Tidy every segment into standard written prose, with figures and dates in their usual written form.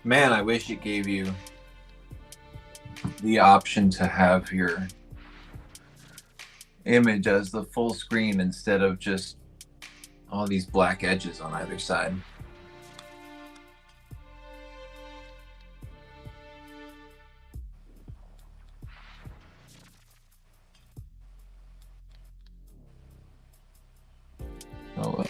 Man, I wish it gave you the option to have your image as the full screen instead of just all these black edges on either side. Oh well.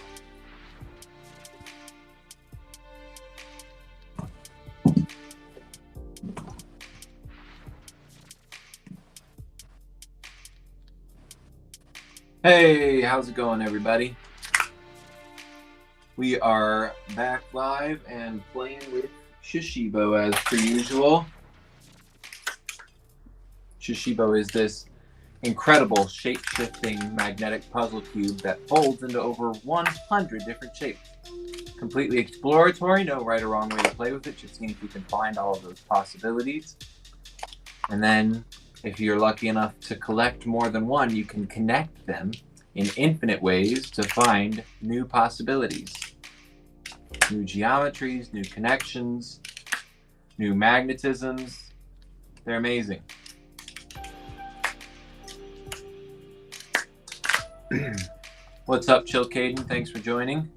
Hey, how's it going, everybody? We are back live and playing with Shashibo as per usual. Shashibo is this incredible shape-shifting magnetic puzzle cube that folds into over 100 different shapes. Completely exploratory, no right or wrong way to play with it, just seeing if you can find all of those possibilities. And then, if you're lucky enough to collect more than one, you can connect them in infinite ways to find new possibilities. New geometries, new connections, new magnetisms. They're amazing. What's up, Chill Caden? Thanks for joining.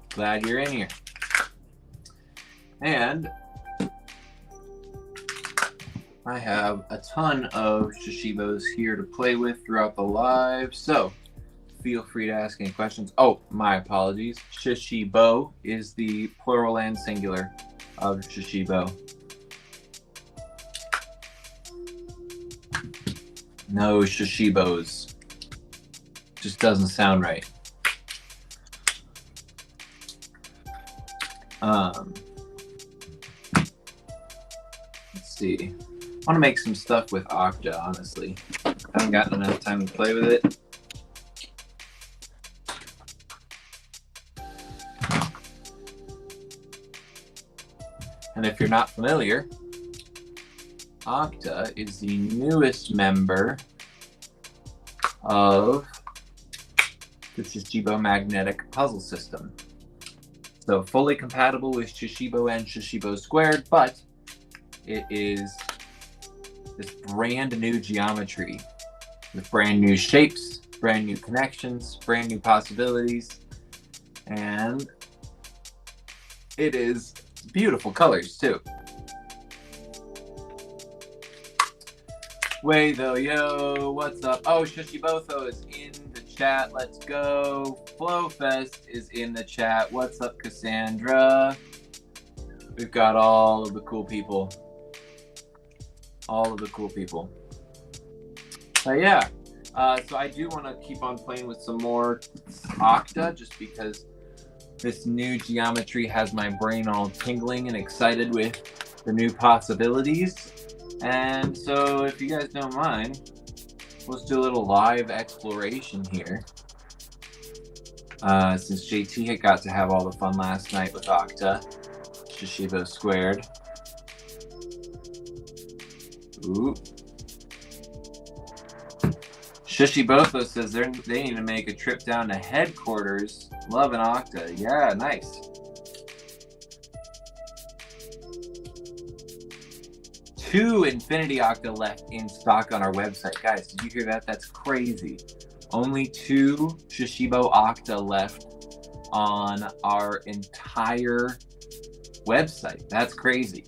Glad you're in here. And I have a ton of Shashibos here to play with throughout the live, so feel free to ask any questions. Oh, my apologies. Shashibo is the plural and singular of Shashibo. No Shashibos. Just doesn't sound right. Let's see. I want to make some stuff with Octa, honestly. I haven't gotten enough time to play with it. And if you're not familiar, Octa is the newest member of the Shashibo magnetic puzzle system. So fully compatible with Shashibo and Shashibo squared, but it is this brand new geometry with brand new shapes, brand new connections, brand new possibilities, and it is beautiful colors too. Way though, yo, what's up? Oh, Shashibotho is in the chat. Let's go. Flowfest is in the chat. What's up, Cassandra? We've got all of the cool people. All of the cool people. Yeah. So I do want to keep on playing with some more Octa just because this new geometry has my brain all tingling and excited with the new possibilities. And so if you guys don't mind, let's do a little live exploration here. Since JT had got to have all the fun last night with Octa, Shashibo squared. Ooh. Shashibotho says they need to make a trip down to headquarters. Love an Octa. Yeah, nice. 2 Infinity Octa left in stock on our website. Guys, did you hear that? That's crazy. Only 2 Shashibo Octa left on our entire website. That's crazy.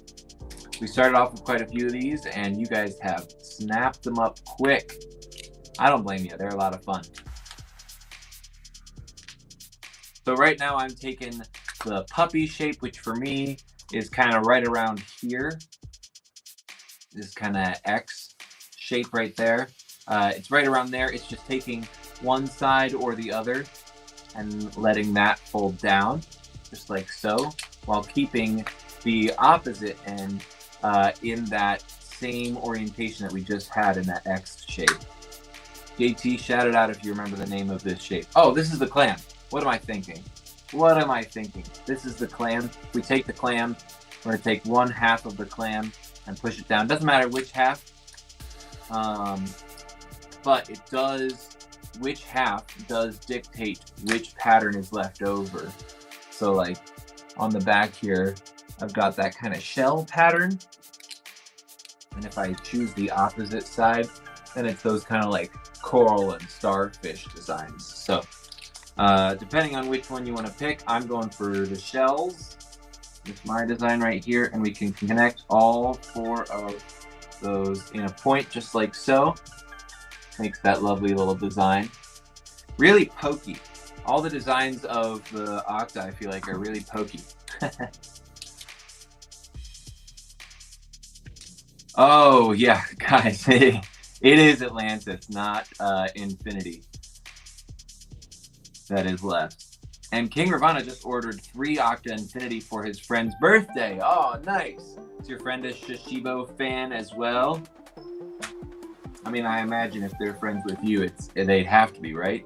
We started off with quite a few of these, and you guys have snapped them up quick. I don't blame you. They're a lot of fun. So right now I'm taking the puppy shape, which for me is kind of right around here. This kind of X shape right there. It's right around there. It's just taking one side or the other and letting that fold down, just like so, while keeping the opposite end in that same orientation that we just had in that X shape. JT, shout it out if you remember the name of this shape. Oh, this is the clam. What am I thinking? What am I thinking? This is the clam. We take the clam. We're going to take one half of the clam and push it down. Doesn't matter which half, but it does, which half does dictate which pattern is left over. So like on the back here, I've got that kind of shell pattern. And if I choose the opposite side, then it's those kind of like coral and starfish designs. So depending on which one you want to pick, I'm going for the shells. It's my design right here, and we can connect all 4 of those in a point just like so. Makes that lovely little design. Really pokey. All the designs of the Octa, I feel like, are really pokey. Oh, yeah, guys, it is Atlantis, not Infinity that is left. And King Ravana just ordered 3 Octa Infinity for his friend's birthday. Oh, nice. Is your friend a Shashibo fan as well? I mean, I imagine if they're friends with you, they'd have to be, right?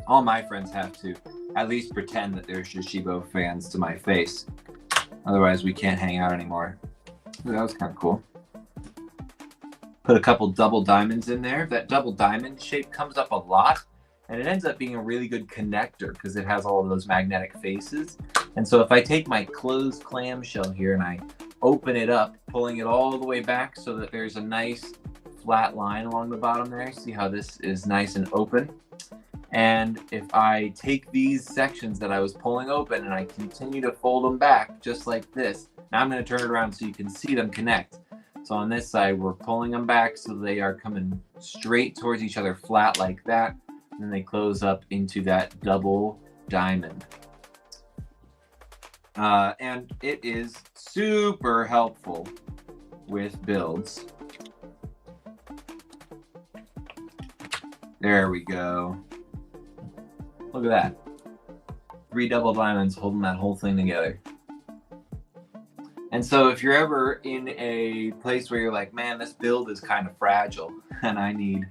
All my friends have to at least pretend that they're Shashibo fans to my face. Otherwise, we can't hang out anymore. Ooh, that was kind of cool. Put a couple double diamonds in there. That double diamond shape comes up a lot, and it ends up being a really good connector because it has all of those magnetic faces. And so if I take my closed clamshell here and I open it up, pulling it all the way back so that there's a nice flat line along the bottom there. See how this is nice and open? And if I take these sections that I was pulling open and I continue to fold them back just like this, now I'm going to turn it around so you can see them connect. So on this side, we're pulling them back so they are coming straight towards each other flat like that. And then they close up into that double diamond. And it is super helpful with builds. There we go. Look at that. 3 double diamonds holding that whole thing together. And so if you're ever in a place where you're like, man, this build is kind of fragile and I need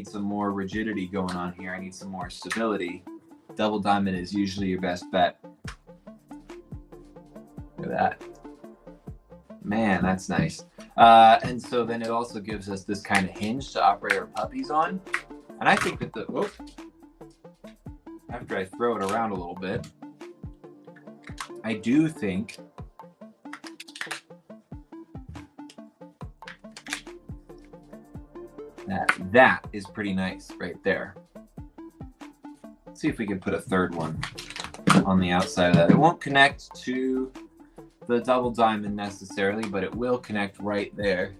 some more rigidity going on here. I need some more stability. Double diamond is usually your best bet. Look at that. Man, that's nice. And so then it also gives us this kind of hinge to operate our puppies on. And I think that after I throw it around a little bit, I do think that is pretty nice right there. Let's see if we can put a third one on the outside of that. It won't connect to the double diamond necessarily, but it will connect right there.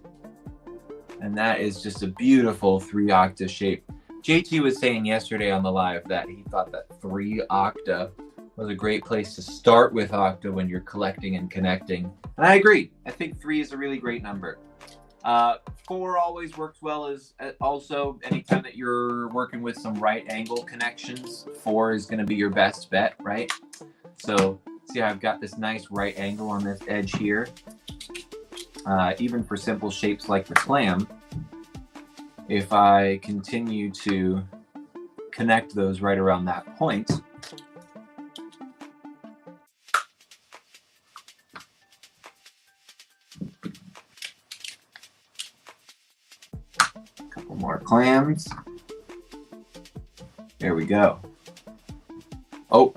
And that is just a beautiful 3 Octa shape. JT was saying yesterday on the live that he thought that 3 Octa was a great place to start with Octa when you're collecting and connecting. And I agree. I think 3 is a really great number. 4 always works well as also anytime that you're working with some right angle connections. 4 is going to be your best bet, right? So see how I've got this nice right angle on this edge here. Even for simple shapes like the clam, if I continue to connect those right around that point, a couple more clams. There we go. Oh,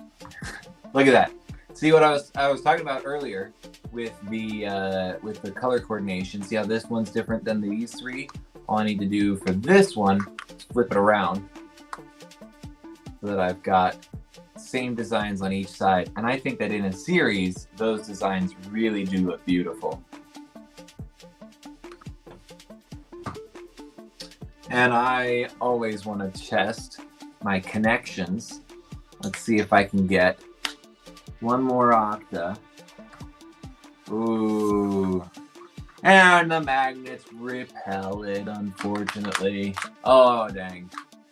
look at that. See what I was talking about earlier with the color coordination. See how this one's different than these 3? All I need to do for this one is flip it around so that I've got same designs on each side. And I think that in a series, those designs really do look beautiful. And I always want to test my connections. Let's see if I can get one more Octa. Ooh. And the magnets repel it, unfortunately. Oh, dang.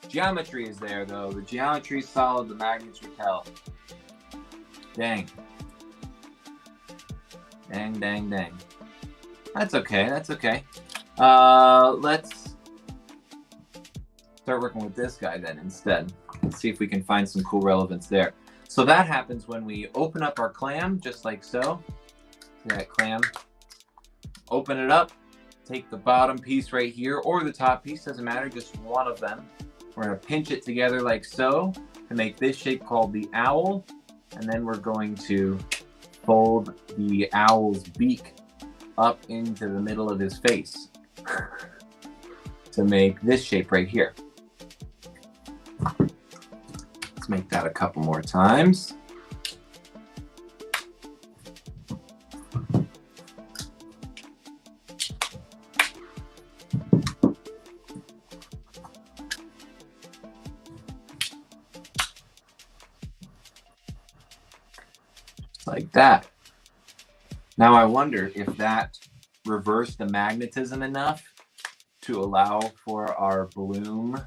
Geometry is there, though. The geometry is solid, the magnets repel. Dang. Dang, dang, dang. That's okay, that's okay. Let's start working with this guy then instead. Let's see if we can find some cool relevance there. So that happens when we open up our clam, just like so. See that clam? Open it up, take the bottom piece right here, or the top piece, doesn't matter, just one of them. We're gonna pinch it together like so, to make this shape called the owl. And then we're going to fold the owl's beak up into the middle of his face to make this shape right here. Let's make that a couple more times. Like that. Now I wonder if that reversed the magnetism enough to allow for our bloom.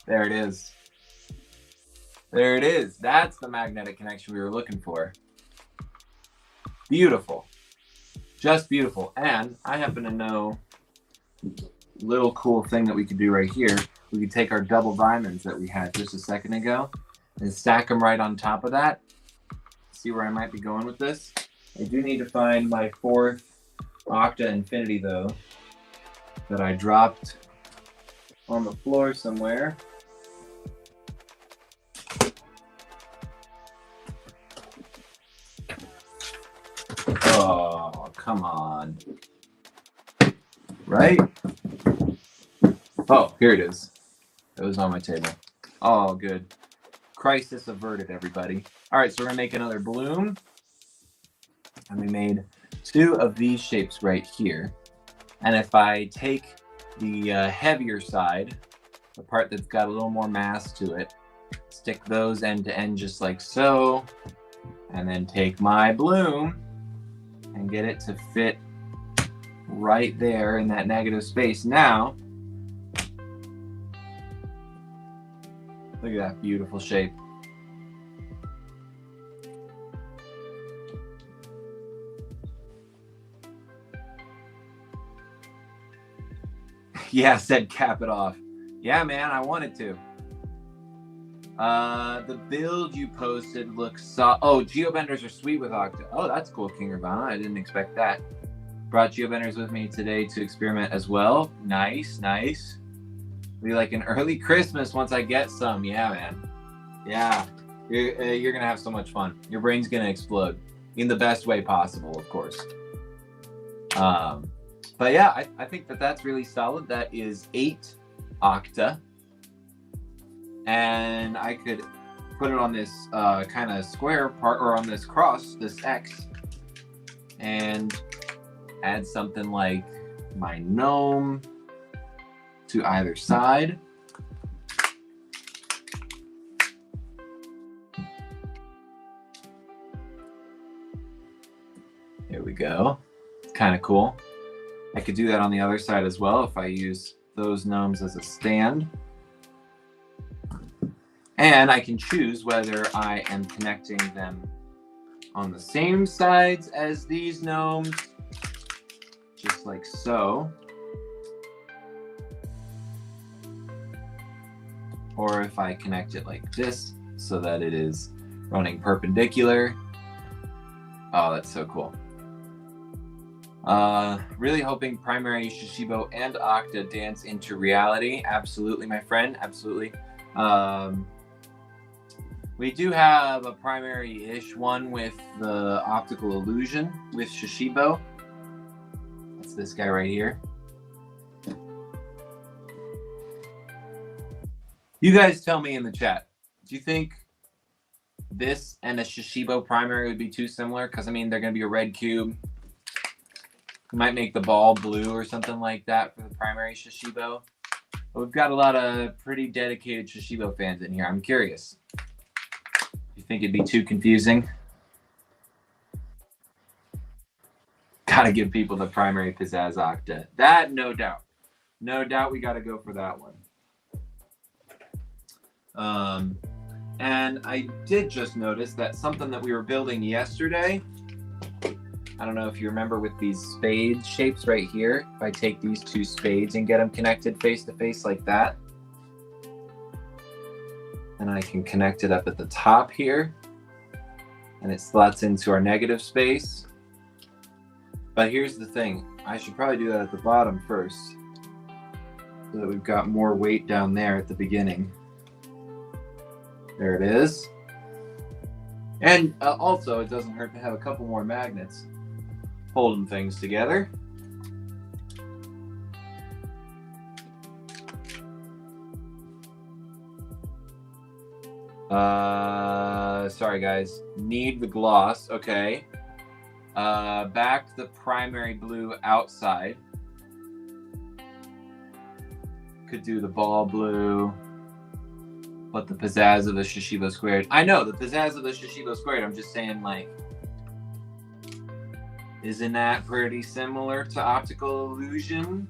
There it is. There it is. That's the magnetic connection we were looking for. Beautiful. Just beautiful. And I happen to know a little cool thing that we could do right here. We could take our double diamonds that we had just a second ago and stack them right on top of that. See where I might be going with this? I do need to find my fourth Octa Infinity though, that I dropped on the floor somewhere. Oh, come on. Right? Oh, here it is. It was on my table. Oh, good. Crisis averted, everybody. All right, so we're gonna make another bloom. And we made two of these shapes right here. And if I take the heavier side, the part that's got a little more mass to it, stick those end to end just like so, and then take my bloom and get it to fit right there in that negative space. Now, look at that beautiful shape. Yeah, said cap it off. Yeah, man, I wanted to. The build you posted looks oh, geobenders are sweet with Octa. Oh, that's cool, King Ravana. I didn't expect that. Brought geobenders with me today to experiment as well. Nice, nice. Be like an early Christmas once I get some. Yeah, man. Yeah, you're gonna have so much fun. Your brain's gonna explode in the best way possible, of course. But yeah, I think that that's really solid. That is 8 Octa. And I could put it on this kind of square part, or on this cross, this X, and add something like my gnome to either side. Here we go. It's kind of cool. I could do that on the other side as well if I use those gnomes as a stand. And I can choose whether I am connecting them on the same sides as these gnomes, just like so. Or if I connect it like this so that it is running perpendicular. Oh, that's so cool. Really hoping primary Shashibo and Octa dance into reality. Absolutely, my friend. Absolutely. We do have a primary-ish one with the optical illusion with Shashibo. That's this guy right here. You guys tell me in the chat. Do you think this and a Shashibo primary would be too similar? Because, I mean, they're going to be a red cube. We might make the ball blue or something like that for the primary Shashibo. But we've got a lot of pretty dedicated Shashibo fans in here. I'm curious. You think it'd be too confusing? Gotta give people the primary pizzazz Octa. That, no doubt. No doubt we gotta go for that one. And I did just notice that something that we were building yesterday, I don't know if you remember with these spade shapes right here, if I take these two spades and get them connected face to face like that, and I can connect it up at the top here, and it slots into our negative space. But here's the thing, I should probably do that at the bottom first. so that we've got more weight down there at the beginning. There it is. And also, it doesn't hurt to have a couple more magnets holding things together. Sorry guys, need the gloss. Okay. Back the primary blue outside. Could do the ball blue, but the pizzazz of the Shashibo squared. I know, the pizzazz of the Shashibo squared. I'm just saying, like, isn't that pretty similar to optical illusion?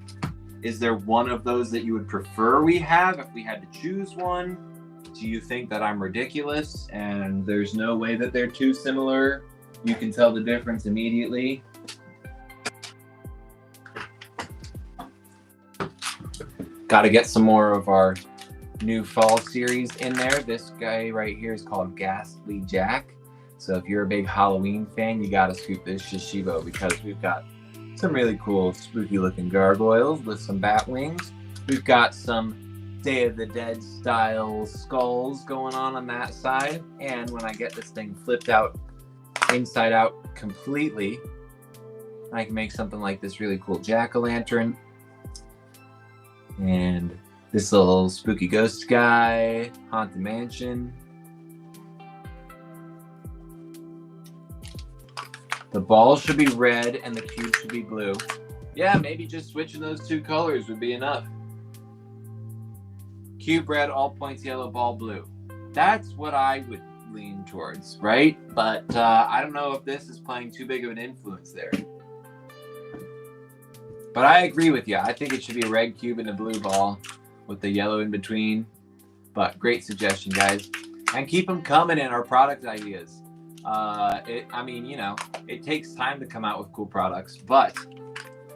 Is there one of those that you would prefer we have if we had to choose one? Do you think that I'm ridiculous and there's no way that they're too similar? You can tell the difference immediately. Got to get some more of our new fall series in there. This guy right here is called Ghastly Jack. So if you're a big Halloween fan, you got to scoop this Shashibo because we've got some really cool spooky looking gargoyles with some bat wings. We've got some Day of the Dead style skulls going on that side. And when I get this thing flipped out inside out completely, I can make something like this really cool jack-o'-lantern. And this little spooky ghost guy, Haunted Mansion. The ball should be red and the cube should be blue. Yeah, maybe just switching those two colors would be enough. Cube red, all points yellow, ball blue. That's what I would lean towards, right? But I don't know if this is playing too big of an influence there. But I agree with you. I think it should be a red cube and a blue ball with the yellow in between. But great suggestion, guys. And keep them coming in, our product ideas. I mean, you know, it takes time to come out with cool products, but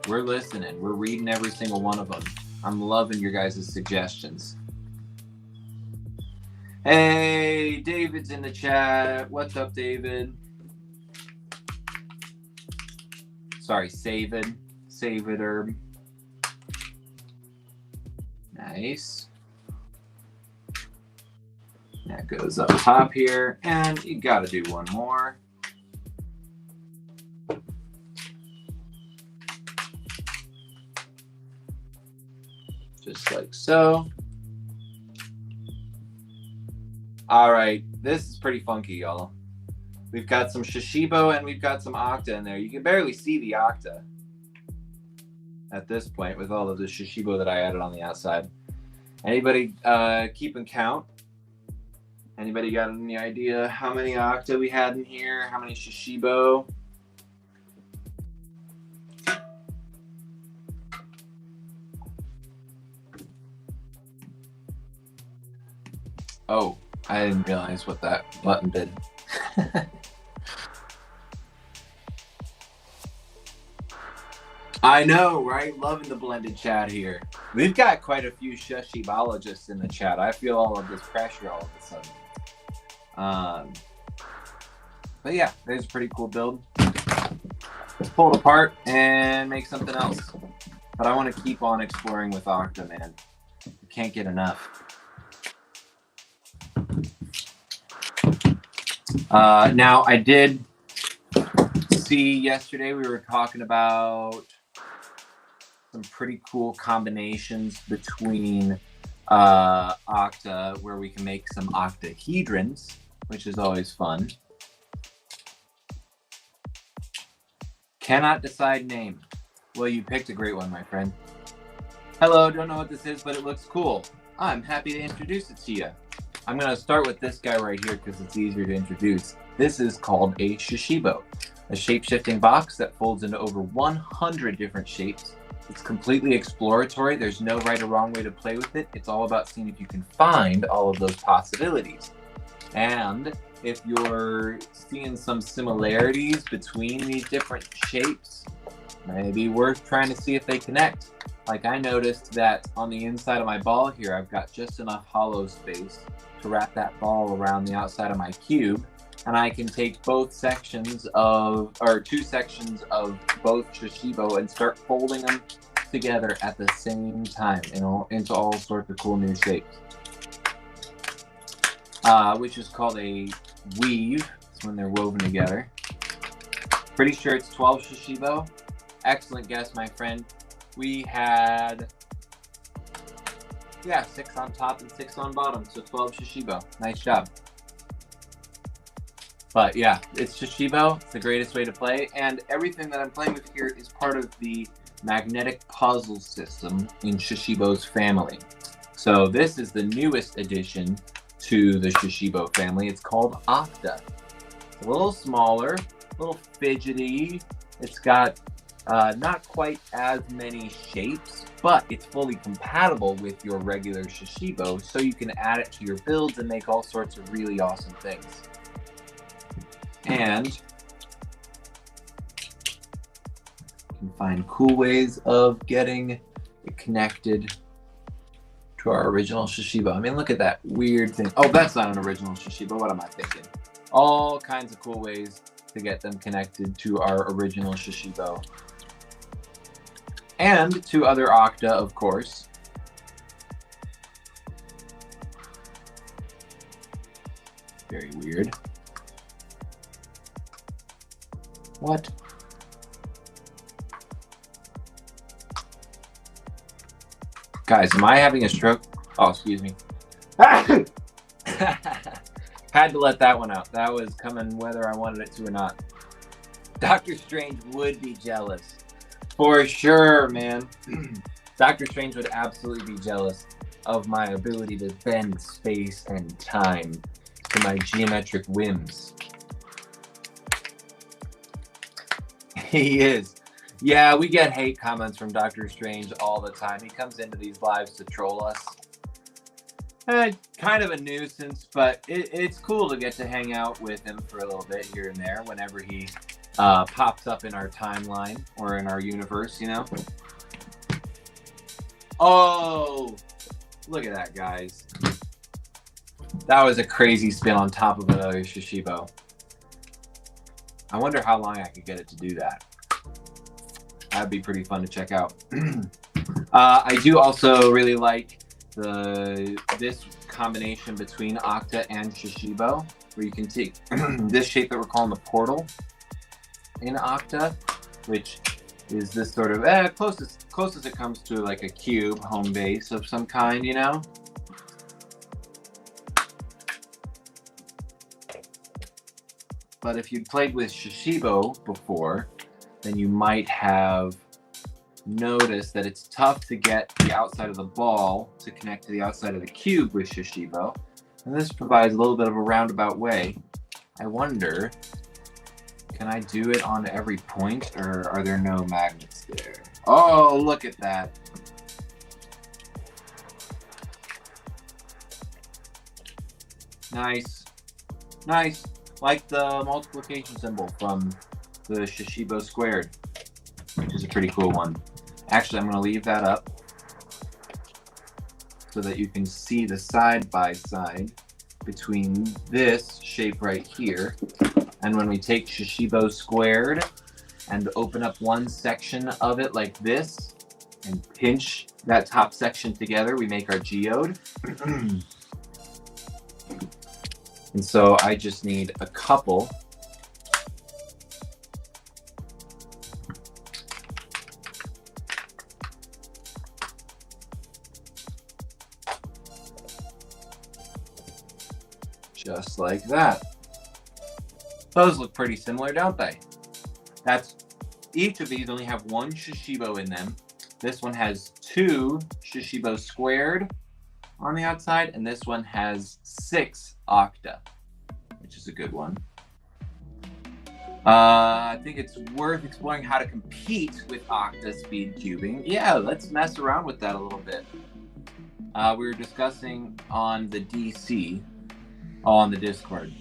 we're listening. We're reading every single one of them. I'm loving your guys' suggestions. Hey, David's in the chat. What's up, David? Sorry, Save it, Herb. Nice. That goes up top here, and you gotta do one more. Just like so. All right, this is pretty funky, y'all. We've got some Shashibo and we've got some Octa in there. You can barely see the Octa at this point with all of the Shashibo that I added on the outside. Anybody keeping count? Anybody got any idea how many Octa we had in here? How many Shashibo? Oh, I didn't realize what that button did. I know, right? Loving the blended chat here. We've got quite a few Shashibologists in the chat. I feel all of this pressure all of a sudden. But yeah, there's a pretty cool build. Let's pull it apart and make something else. But I want to keep on exploring with Octa, man. Can't get enough. Now, I did see yesterday we were talking about some pretty cool combinations between Octa, where we can make some octahedrons, which is always fun. Cannot decide name. Well, you picked a great one, my friend. Hello, don't know what this is, but it looks cool. I'm happy to introduce it to you. I'm going to start with this guy right here because it's easier to introduce. This is called a Shashibo, a shape-shifting box that folds into over 100 different shapes. It's completely exploratory. There's no right or wrong way to play with it. It's all about seeing if you can find all of those possibilities. And if you're seeing some similarities between these different shapes, maybe worth trying to see if they connect. Like I noticed that on the inside of my ball here, I've got just enough hollow space to wrap that ball around the outside of my cube. And I can take both sections of, or two sections of both Shashibo and start folding them together at the same time into all sorts of cool new shapes. Which is called a weave. It's when they're woven together. Pretty sure it's 12 Shashibo. Excellent guess, my friend. We had, 6 on top and 6 on bottom, so 12 Shashibo. Nice job. But yeah, it's Shashibo. It's the greatest way to play, and everything that I'm playing with here is part of the magnetic puzzle system in Shashibo's family. So this is the newest addition to the Shashibo family. It's called Octa. It's a little smaller, a little fidgety. It's got not quite as many shapes, but it's fully compatible with your regular Shashibo, so you can add it to your builds and make all sorts of really awesome things. And you can find cool ways of getting it connected to our original Shashibo. I mean, look at that weird thing. Oh, that's not an original Shashibo. What am I thinking? All kinds of cool ways to get them connected to our original Shashibo. And to other Octa, of course. Very weird. What? Guys, am I having a stroke? Oh, excuse me. Had to let that one out. That was coming whether I wanted it to or not. Doctor Strange would be jealous. For sure, man. Doctor Strange would absolutely be jealous of my ability to bend space and time to my geometric whims. He is. Yeah, we get hate comments from Doctor Strange all the time. He comes into these lives to troll us. Kind of a nuisance, but it's cool to get to hang out with him for a little bit here and there whenever he pops up in our timeline or in our universe, you know? Oh, look at that, guys. That was a crazy spin on top of another Shashibo. I wonder how long I could get it to do that. That'd be pretty fun to check out. I do also really like this combination between Octa and Shashibo, where you can take this shape that we're calling the portal in Octa, which is this sort of closest it comes to like a cube home base of some kind, you know? But if you'd played with Shashibo before, then you might have noticed that it's tough to get the outside of the ball to connect to the outside of the cube with Shashibo. And this provides a little bit of a roundabout way. I wonder, can I do it on every point, or are there no magnets there? Oh, look at that. Nice. Nice. Like the multiplication symbol from the Shashibo squared, which is a pretty cool one. Actually, I'm going to leave that up so that you can see the side-by-side between this shape right here. And when we take Shashibo squared and open up one section of it like this and pinch that top section together, we make our geode. And so I just need a couple just like that. Those look pretty similar, don't they? Each of these only have one Shashibo in them. This one has 2 Shashibo squared on the outside, and this one has 6 Octa, which is a good one. I think it's worth exploring how to compete with Octa speed cubing. Yeah, let's mess around with that a little bit. We were discussing on the DC, on the Discord.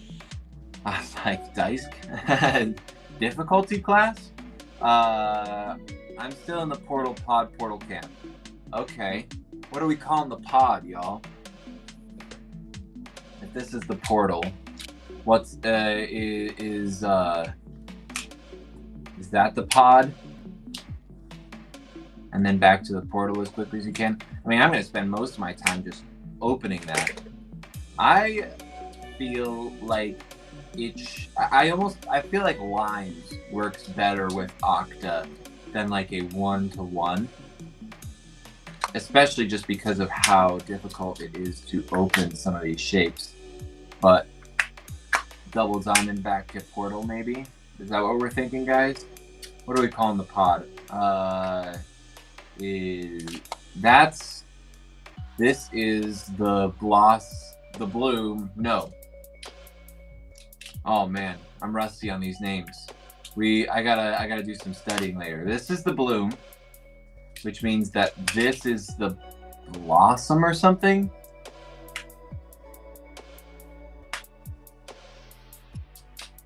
I was like, dice difficulty class? I'm still in the portal camp. Okay. What are we calling the pod, y'all? If this is the portal, what's is that the pod? and then back to the portal as quickly as you can. I mean, I'm going to spend most of my time just opening that. I feel like I feel like lines works better with Octa than like a 1-to-1, especially just because of how difficult it is to open some of these shapes. But double diamond back to portal, maybe? Is that what we're thinking, guys? What are we calling the pod? This is the bloom. No. Oh man, I'm rusty on these names. I gotta do some studying later. This is the bloom, which means that this is the blossom or something.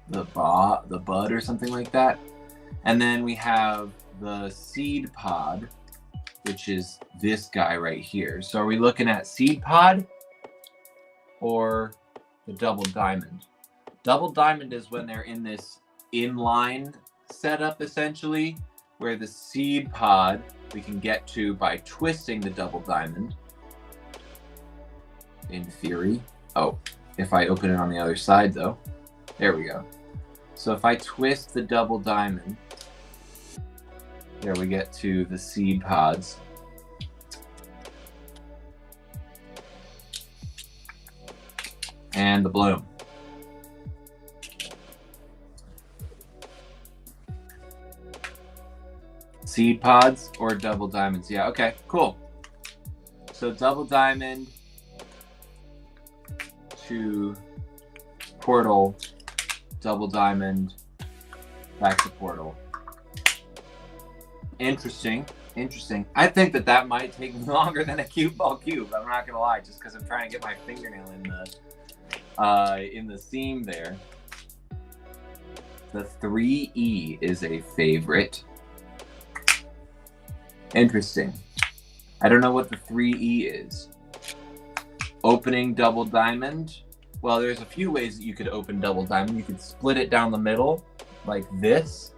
The bud or something like that. And then we have the seed pod, which is this guy right here. So are we looking at seed pod or the double diamond? Double diamond is when they're in this inline setup, essentially, where the seed pod we can get to by twisting the double diamond, in theory. Oh, if I open it on the other side, though. There we go. So if I twist the double diamond, there we get to the seed pods. And the bloom. Seed pods or double diamonds. Yeah, okay, cool. So double diamond to portal, double diamond back to portal. Interesting. I think that might take longer than a cube ball cube. I'm not gonna lie, just because I'm trying to get my fingernail in the seam there. The 3E is a favorite. Interesting. I don't know what the 3E is. Opening double diamond. Well, there's a few ways that you could open double diamond. You could split it down the middle like this.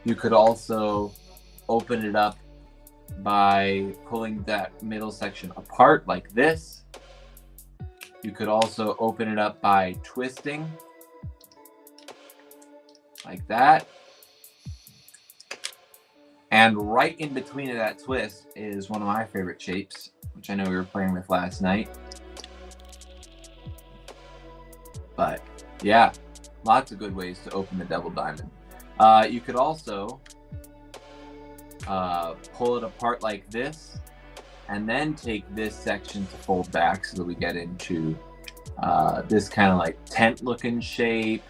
You could also open it up by pulling that middle section apart like this. You could also open it up by twisting like that. And right in between of that twist is one of my favorite shapes, which I know we were playing with last night. But yeah, lots of good ways to open the double diamond. You could also pull it apart like this, and then take this section to fold back so that we get into this kind of like tent looking shape.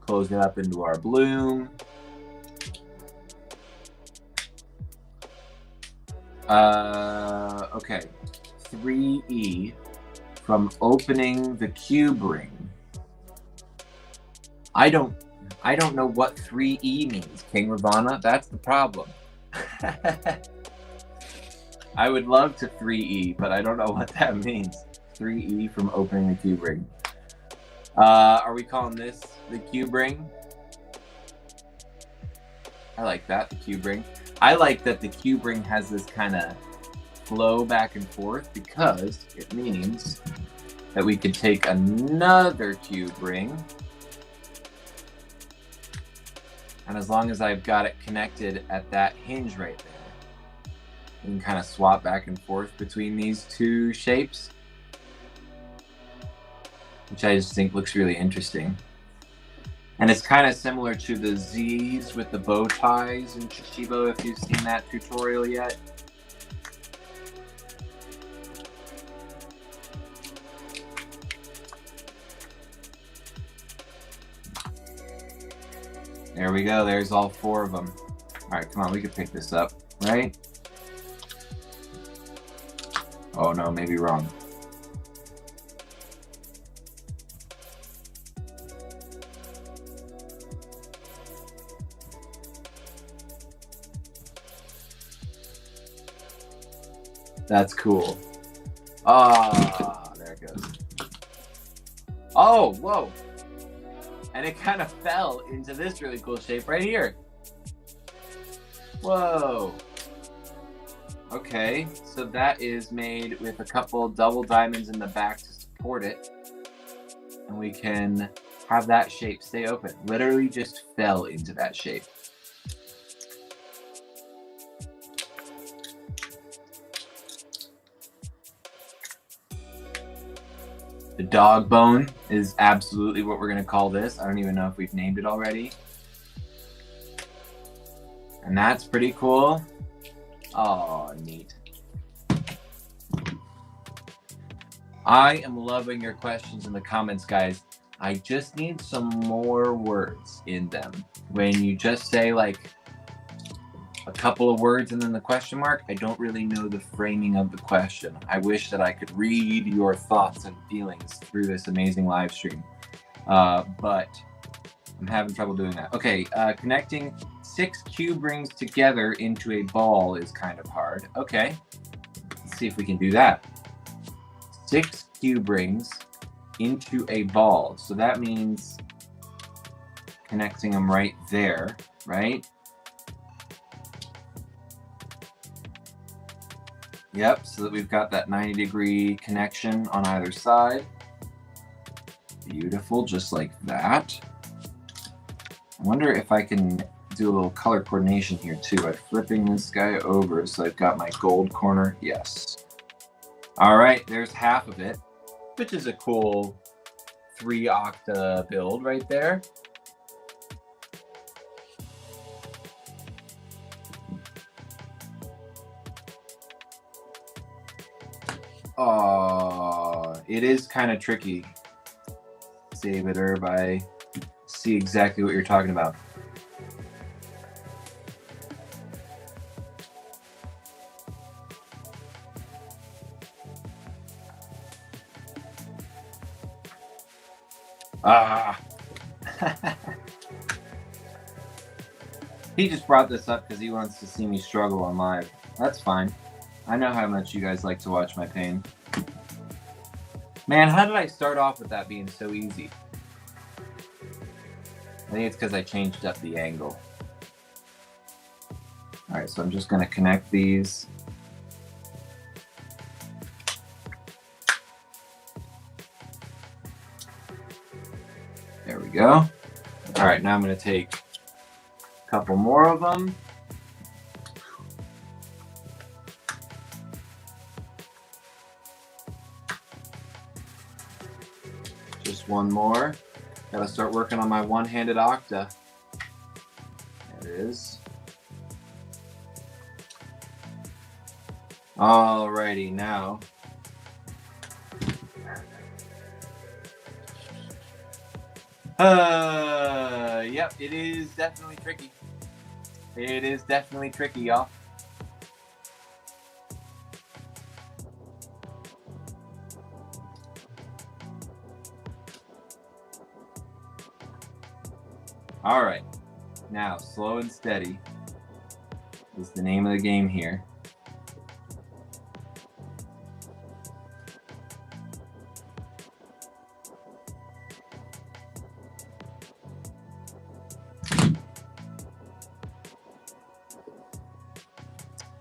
Close it up into our bloom. Okay, 3E from opening the cube ring. I don't know what 3E means, King Ravana. That's the problem. I would love to 3E, but I don't know what that means. 3E from opening the cube ring. Are we calling this the cube ring? I like that, the cube ring. I like that the cube ring has this kind of flow back and forth because it means that we could take another cube ring, and as long as I've got it connected at that hinge right there, we can kind of swap back and forth between these two shapes, which I just think looks really interesting. And it's kind of similar to the Z's with the bow ties in Shashibo, if you've seen that tutorial yet. There we go, there's all 4 of them. All right, come on, we can pick this up, right? Oh no, maybe wrong. That's cool. Ah, there it goes. Oh, whoa. And it kind of fell into this really cool shape right here. Whoa. Okay, so that is made with a couple double diamonds in the back to support it. And we can have that shape stay open. Literally just fell into that shape. The dog bone is absolutely what we're going to call this. I don't even know if we've named it already. And that's pretty cool. Oh, neat. I am loving your questions in the comments, guys. I just need some more words in them. When you just say like a couple of words and then the question mark, I don't really know the framing of the question. I wish that I could read your thoughts and feelings through this amazing live stream, but I'm having trouble doing that. Okay, connecting 6 cube rings together into a ball is kind of hard. Okay, let's see if we can do that. 6 cube rings into a ball. So that means connecting them right there, right? Yep, so that we've got that 90-degree connection on either side. Beautiful, just like that. I wonder if I can do a little color coordination here too by flipping this guy over so I've got my gold corner. Yes. All right, there's half of it, which is a cool 3 octa build right there. It is kind of tricky. Save it, Herb. I see exactly what you're talking about. He just brought this up because he wants to see me struggle on live. That's fine. I know how much you guys like to watch my pain. Man, how did I start off with that being so easy? I think it's because I changed up the angle. All right, so I'm just going to connect these. There we go. All right, now I'm going to take a couple more of them. Just one more. Gotta start working on my one-handed octa. There it is. Alrighty, now. Yep, it is definitely tricky. It is definitely tricky, y'all. All right, now slow and steady is the name of the game here.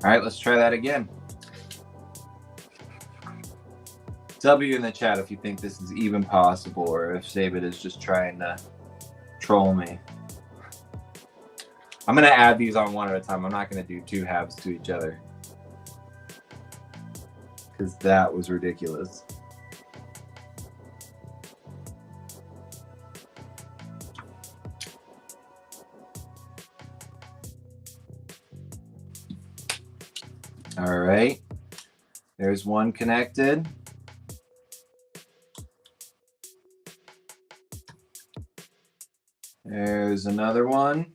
All right, let's try that again. W in the chat if you think this is even possible or if David is just trying to troll me. I'm going to add these on one at a time. I'm not going to do 2 halves to each other. Because that was ridiculous. All right. There's one connected. There's another one.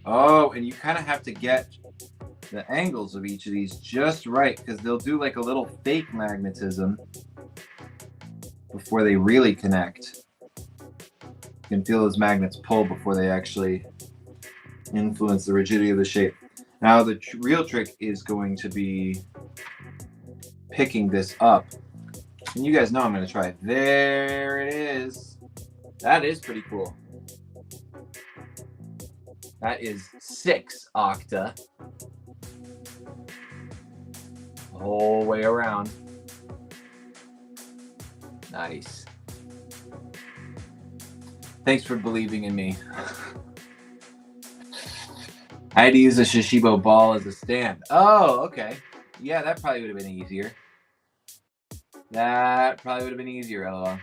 Oh, and you kind of have to get the angles of each of these just right because they'll do like a little fake magnetism before they really connect. You can feel those magnets pull before they actually influence the rigidity of the shape. Now the real trick is going to be picking this up. And you guys know I'm going to try it. There it is. That is pretty cool. That is 6 Octa. The whole way around. Nice. Thanks for believing in me. I had to use a Shashibo ball as a stand. Oh, okay. Yeah, that probably would have been easier. That probably would have been easier, LOL.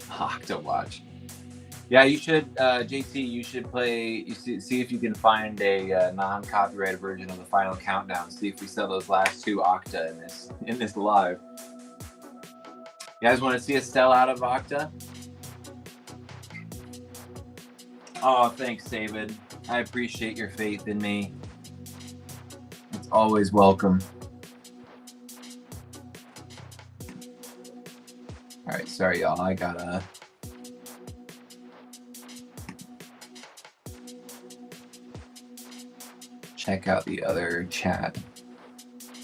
Octa watch. Yeah, you should, JT. You should play. You see if you can find a non-copyrighted version of the final countdown. See if we sell those last 2 Octa in this live. You guys want to see us sell out of Octa? Oh, thanks, David. I appreciate your faith in me. It's always welcome. All right, sorry, y'all. I gotta. Check out the other chat.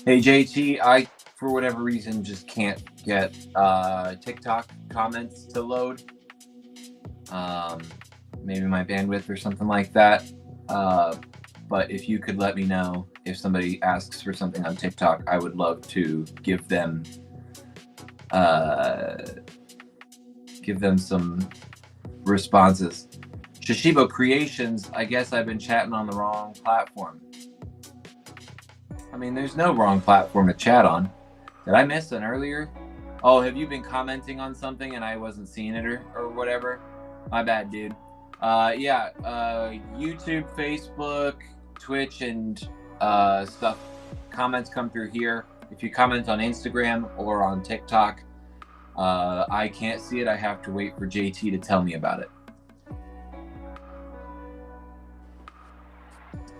Hey, JT, I, for whatever reason, just can't get TikTok comments to load. Maybe my bandwidth or something like that. But if you could let me know if somebody asks for something on TikTok, I would love to give them some responses. Shashibo Creations, I guess I've been chatting on the wrong platform. I mean, there's no wrong platform to chat on. Did I miss an earlier? Oh, have you been commenting on something and I wasn't seeing it or whatever? My bad, dude. Yeah, YouTube, Facebook, Twitch, and stuff. Comments come through here. If you comment on Instagram or on TikTok, I can't see it. I have to wait for JT to tell me about it.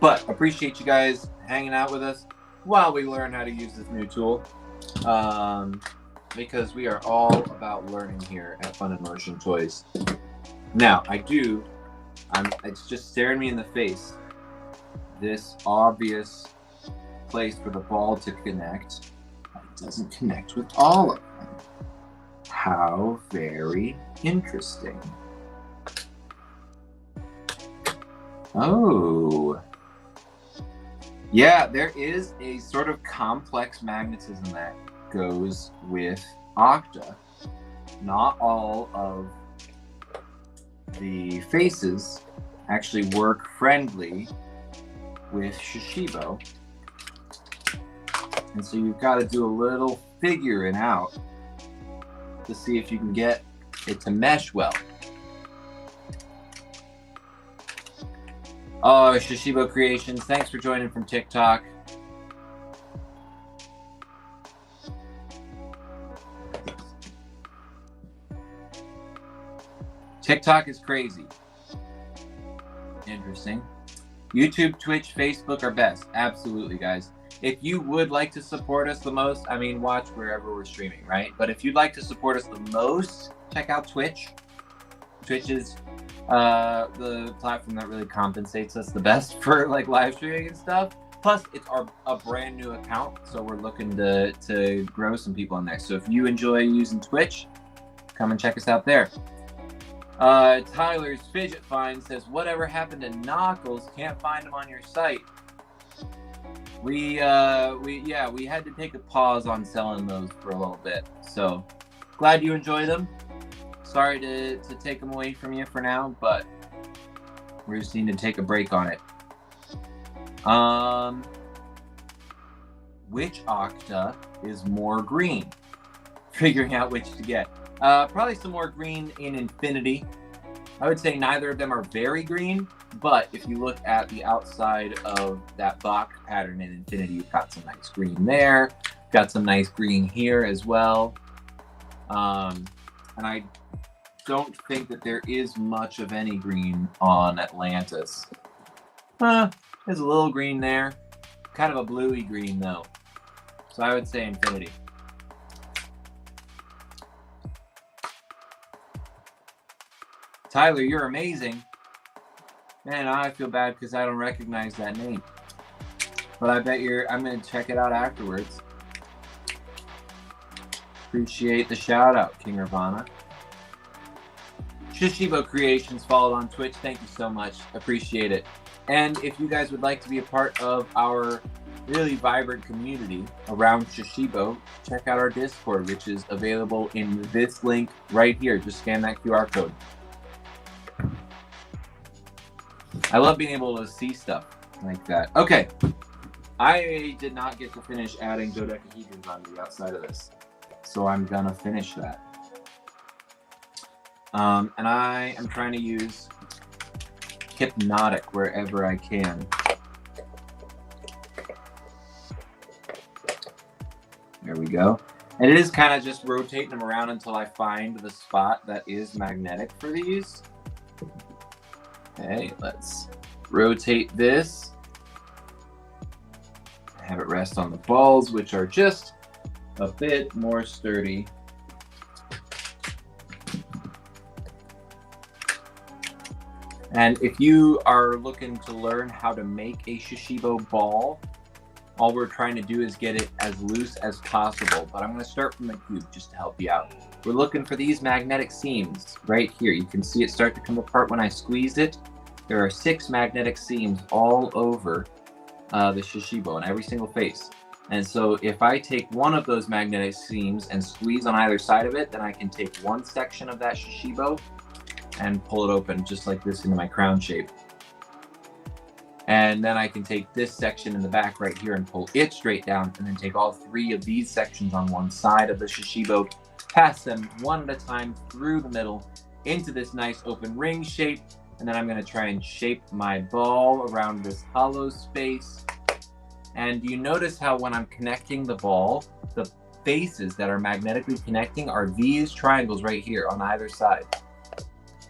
But appreciate you guys hanging out with us while we learn how to use this new tool. Because we are all about learning here at Fun and Motion Toys. Now, it's just staring me in the face. This obvious place for the ball to connect, it doesn't connect with all of them. How very interesting. Oh. Yeah, there is a sort of complex magnetism that goes with Octa. Not all of the faces actually work friendly with Shashibo. And so you've got to do a little figuring out to see if you can get it to mesh well. Oh, Shashibo Creations, thanks for joining from TikTok. TikTok is crazy. Interesting. YouTube, Twitch, Facebook are best. Absolutely, guys. If you would like to support us the most, I mean, watch wherever we're streaming, right? But if you'd like to support us the most, check out Twitch. Twitch is the platform that really compensates us the best for like live streaming and stuff. Plus, it's a brand new account, so we're looking to grow some people on there. So if you enjoy using Twitch, come and check us out there. Tyler's Fidget Find says, whatever happened to Knuckles? Can't find him on your site. We had to take a pause on selling those for a little bit. So glad you enjoy them. Sorry to take them away from you for now, but we're just need to take a break on it. Which Octa is more green? Figuring out which to get. Probably some more green in Infinity. I would say neither of them are very green, but if you look at the outside of that Bach pattern in Infinity, you've got some nice green there. Got some nice green here as well. And I don't think that there is much of any green on Atlantis. There's a little green there. Kind of a bluey green though. So I would say Infinity. Tyler, you're amazing. Man, I feel bad because I don't recognize that name. But I bet I'm going to check it out afterwards. Appreciate the shout out, King Ravana. Shashibo Creations, followed on Twitch. Thank you so much. Appreciate it. And if you guys would like to be a part of our really vibrant community around Shashibo, check out our Discord, which is available in this link right here. Just scan that QR code. I love being able to see stuff like that. Okay. I did not get to finish adding dodecahedrons on the outside of this, so I'm gonna finish that. And I am trying to use hypnotic wherever I can. There we go. And it is kind of just rotating them around until I find the spot that is magnetic for these. Okay, let's rotate this. Have it rest on the balls, which are just a bit more sturdy. And if you are looking to learn how to make a Shashibo ball, all we're trying to do is get it as loose as possible. But I'm going to start from the cube just to help you out. We're looking for these magnetic seams right here. You can see it start to come apart when I squeeze it. There are 6 magnetic seams all over the Shashibo on every single face. And so if I take one of those magnetic seams and squeeze on either side of it, then I can take one section of that Shashibo and pull it open just like this into my crown shape. And then I can take this section in the back right here and pull it straight down, and then take all 3 of these sections on one side of the Shashibo, pass them one at a time through the middle into this nice open ring shape. And then I'm going to try and shape my ball around this hollow space. And you notice how when I'm connecting the ball, the faces that are magnetically connecting are these triangles right here on either side.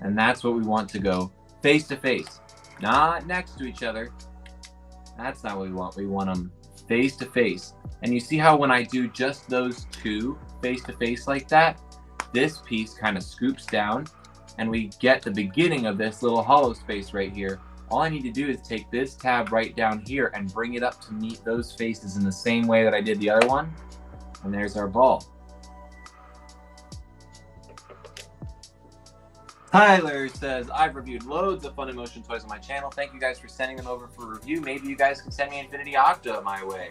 And that's what we want to go face to face, not next to each other. That's not what we want. We want them face to face. And you see how when I do just those 2 face to face like that, this piece kind of scoops down and we get the beginning of this little hollow space right here. All I need to do is take this tab right down here and bring it up to meet those faces in the same way that I did the other one. And there's our ball. Tyler says, I've reviewed loads of Funimotion toys on my channel. Thank you guys for sending them over for review. Maybe you guys can send me Infinity Octa my way.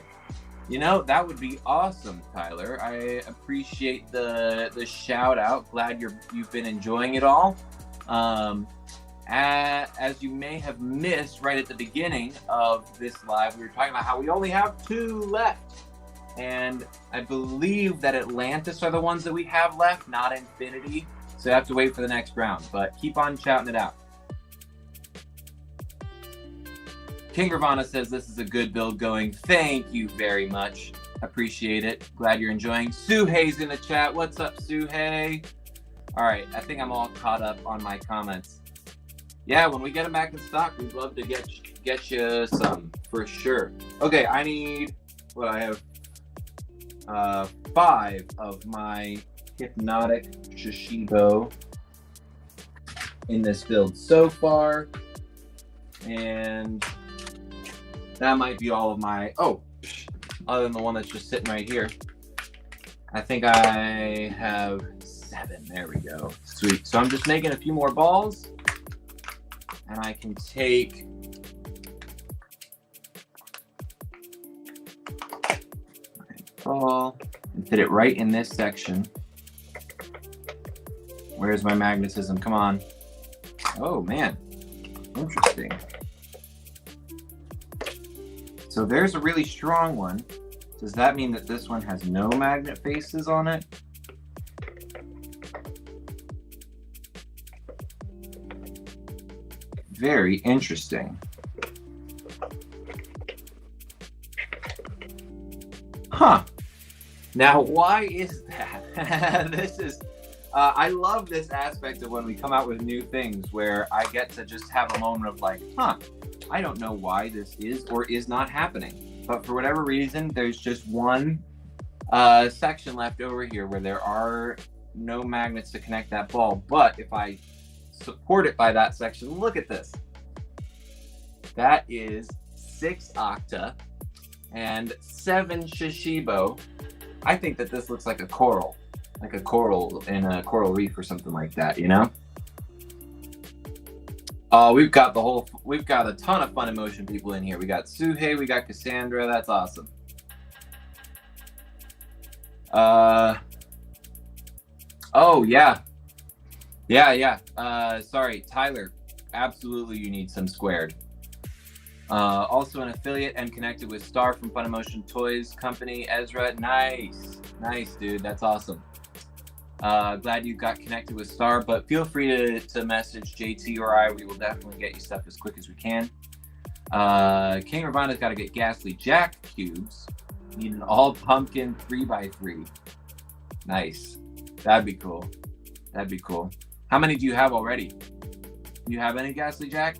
You know, that would be awesome, Tyler. I appreciate the shout out. Glad you've been enjoying it all. As you may have missed right at the beginning of this live, we were talking about how we only have 2 left. And I believe that Atlantis are the ones that we have left, not Infinity. So you have to wait for the next round, but keep on shouting it out. King Ravana says this is a good build going. Thank you very much. Appreciate it. Glad you're enjoying. Suhei's in the chat. What's up, Suhei? All right, I think I'm all caught up on my comments. Yeah, when we get them back in stock, we'd love to get you some for sure. Okay, I need what I have 5 of my hypnotic Shashibo in this build so far, and that might be all of my other than the one that's just sitting right here. I think I have 7. There we go. Sweet. So I'm just making a few more balls, and I can take my ball and fit it right in this section. Where's my magnetism? Come on. Oh, man. Interesting. So there's a really strong one. Does that mean that this one has no magnet faces on it? Very interesting. Huh. Now, why is that? This is... I love this aspect of when we come out with new things where I get to just have a moment of like, I don't know why this is or is not happening. But for whatever reason, there's just one section left over here where there are no magnets to connect that ball. But if I support it by that section, look at this. That is 6 Octa and 7 Shashibo. I think that this looks like a coral. Like a coral in a coral reef or something like that, you know? Oh, we've got a ton of Fun in Motion people in here. We got Suhei, we got Cassandra. That's awesome. Oh yeah. Sorry, Tyler. Absolutely, you need some squared. Also an affiliate and connected with Star from Fun in Motion Toys Company. Ezra, nice, dude. That's awesome. Glad you got connected with Star, but feel free to message JT or I. We will definitely get you stuff as quick as we can. King Ravana's got to get Ghastly Jack cubes. Need an all pumpkin 3x3. Nice. That'd be cool. How many do you have already? Do you have any Ghastly Jack?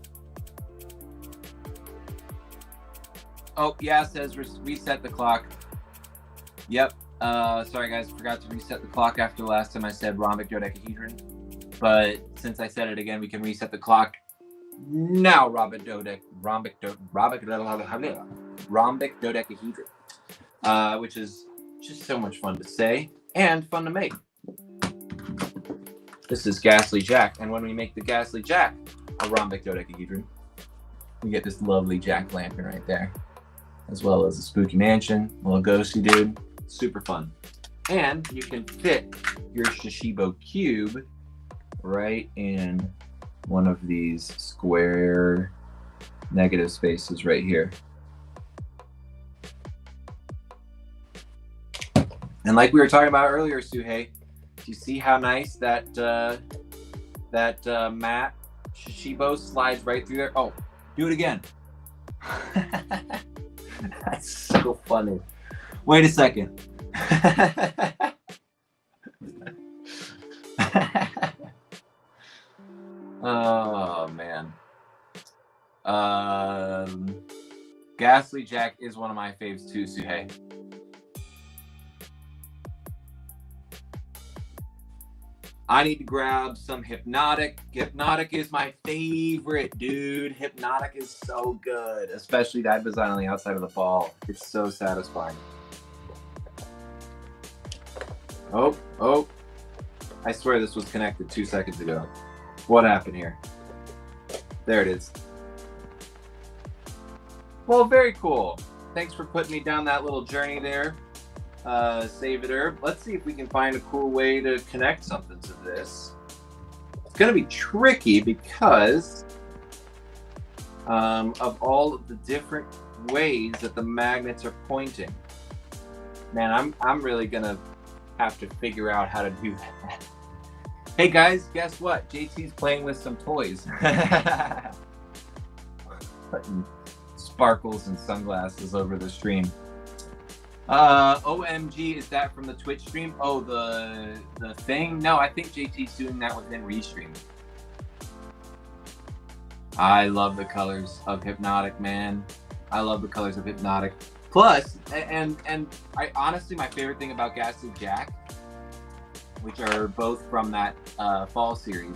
Oh, yeah, says reset the clock. Yep. Sorry, guys. Forgot to reset the clock after the last time I said rhombic dodecahedron. But since I said it again, we can reset the clock now. Rhombic dodecahedron. Which is just so much fun to say and fun to make. This is Ghastly Jack, and when we make the Ghastly Jack a rhombic dodecahedron, we get this lovely jack-o'-lantern right there, as well as a spooky mansion, a little ghosty dude. Super fun. And you can fit your Shashibo cube right in one of these square negative spaces right here. And like we were talking about earlier, Suhei, do you see how nice that matte Shashibo slides right through there? Oh, do it again. That's so funny. Wait a second. Oh man. Ghastly Jack is one of my faves too, Suhei. I need to grab some Hypnotic. Hypnotic is my favorite, dude. Hypnotic is so good, especially that design on the outside of the ball. It's so satisfying. Oh. I swear this was connected 2 seconds ago. What happened here? There it is. Well, very cool. Thanks for putting me down that little journey there. Save it herb. Let's see if we can find a cool way to connect something to this. It's going to be tricky because of all of the different ways that the magnets are pointing. Man, I'm really going to have to figure out how to do that. Hey guys, guess what? JT's playing with some toys. Putting sparkles and sunglasses over the stream. OMG, is that from the Twitch stream? Oh, the thing? No, I think JT's doing that within Restream. I love the colors of Hypnotic, man. I love the colors of Hypnotic. Plus, and I honestly, my favorite thing about Ghastly Jack, which are both from that fall series,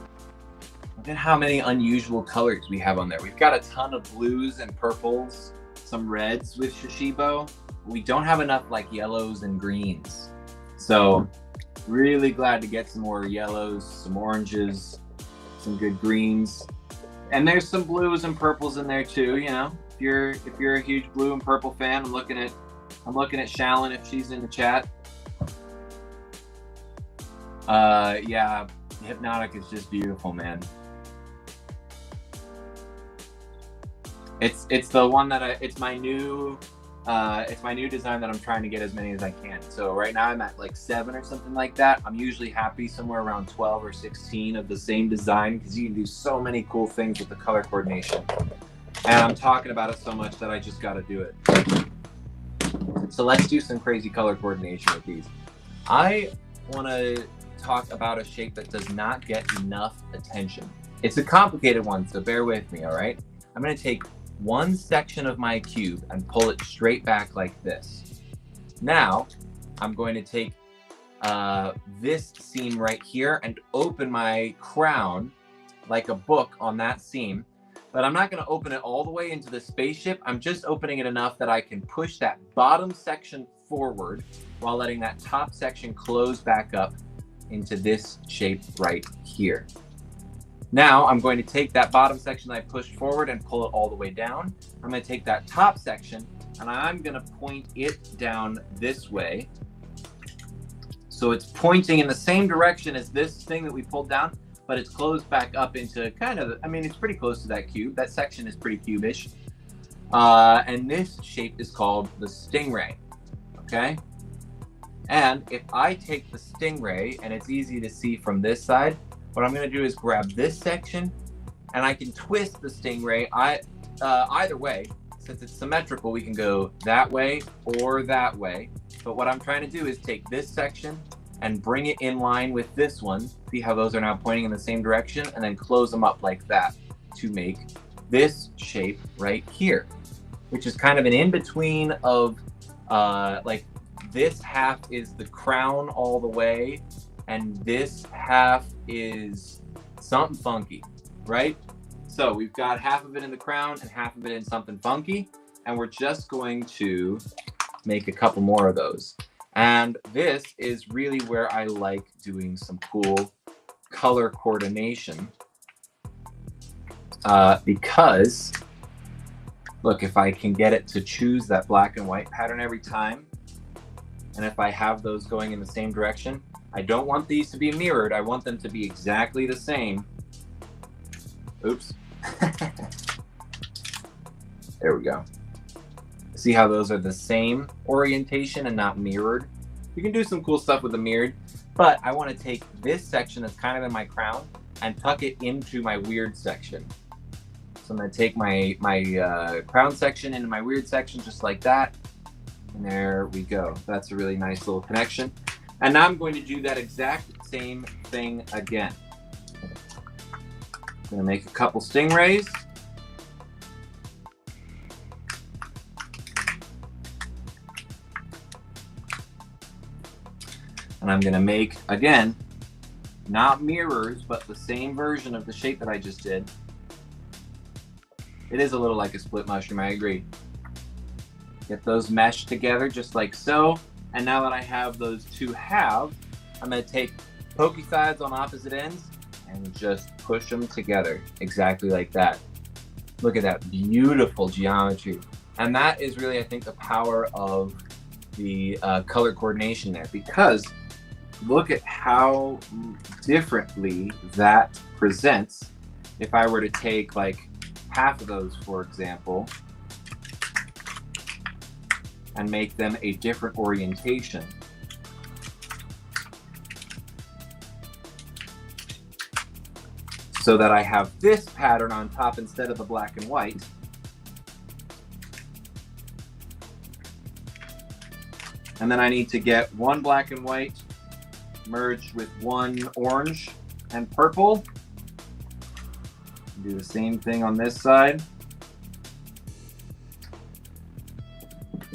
look at how many unusual colors we have on there. We've got a ton of blues and purples, some reds with Shashibo. We don't have enough like yellows and greens. So really glad to get some more yellows, some oranges, some good greens. And there's some blues and purples in there too, you know. If you're a huge blue and purple fan, I'm looking at Shallon if she's in the chat. Yeah, Hypnotic is just beautiful, man. It's the one that it's my new design that I'm trying to get as many as I can. So right now I'm at like 7 or something like that. I'm usually happy somewhere around 12 or 16 of the same design because you can do so many cool things with the color coordination. And I'm talking about it so much that I just got to do it. So let's do some crazy color coordination with these. I want to talk about a shape that does not get enough attention. It's a complicated one, so bear with me, all right? I'm going to take one section of my cube and pull it straight back like this. Now, I'm going to take this seam right here and open my crown like a book on that seam. But I'm not going to open it all the way into the spaceship. I'm just opening it enough that I can push that bottom section forward while letting that top section close back up into this shape right here. Now I'm going to take that bottom section that I pushed forward and pull it all the way down. I'm going to take that top section and I'm going to point it down this way. So it's pointing in the same direction as this thing that we pulled down, but it's closed back up into kind of, I mean, it's pretty close to that cube. That section is pretty cubish. And this shape is called the stingray, okay? And if I take the stingray, and it's easy to see from this side, what I'm gonna do is grab this section, and I can twist the stingray either way. Since it's symmetrical, we can go that way or that way. But what I'm trying to do is take this section and bring it in line with this one. See how those are now pointing in the same direction, and then close them up like that to make this shape right here, which is kind of an in-between of like this half is the crown all the way, and this half is something funky, right? So we've got half of it in the crown and half of it in something funky, and we're just going to make a couple more of those. And this is really where I like doing some cool color coordination, because look, if I can get it to choose that black and white pattern every time, and if I have those going in the same direction, I don't want these to be mirrored. I want them to be exactly the same. Oops. There we go. See how those are the same orientation and not mirrored? You can do some cool stuff with the mirrored, but I want to take this section that's kind of in my crown and tuck it into my weird section. So I'm going to take my crown section into my weird section just like that. And there we go. That's a really nice little connection. And now I'm going to do that exact same thing again. I'm going to make a couple stingrays. And I'm going to make, again, not mirrors, but the same version of the shape that I just did. It is a little like a split mushroom, I agree. Get those meshed together just like so. And now that I have those two halves, I'm going to take pokey sides on opposite ends and just push them together exactly like that. Look at that beautiful geometry. And that is really, I think, the power of the color coordination there, because look at how differently that presents if I were to take like half of those, for example, and make them a different orientation. So that I have this pattern on top instead of the black and white. And then I need to get one black and white merged with one orange and purple. Do the same thing on this side.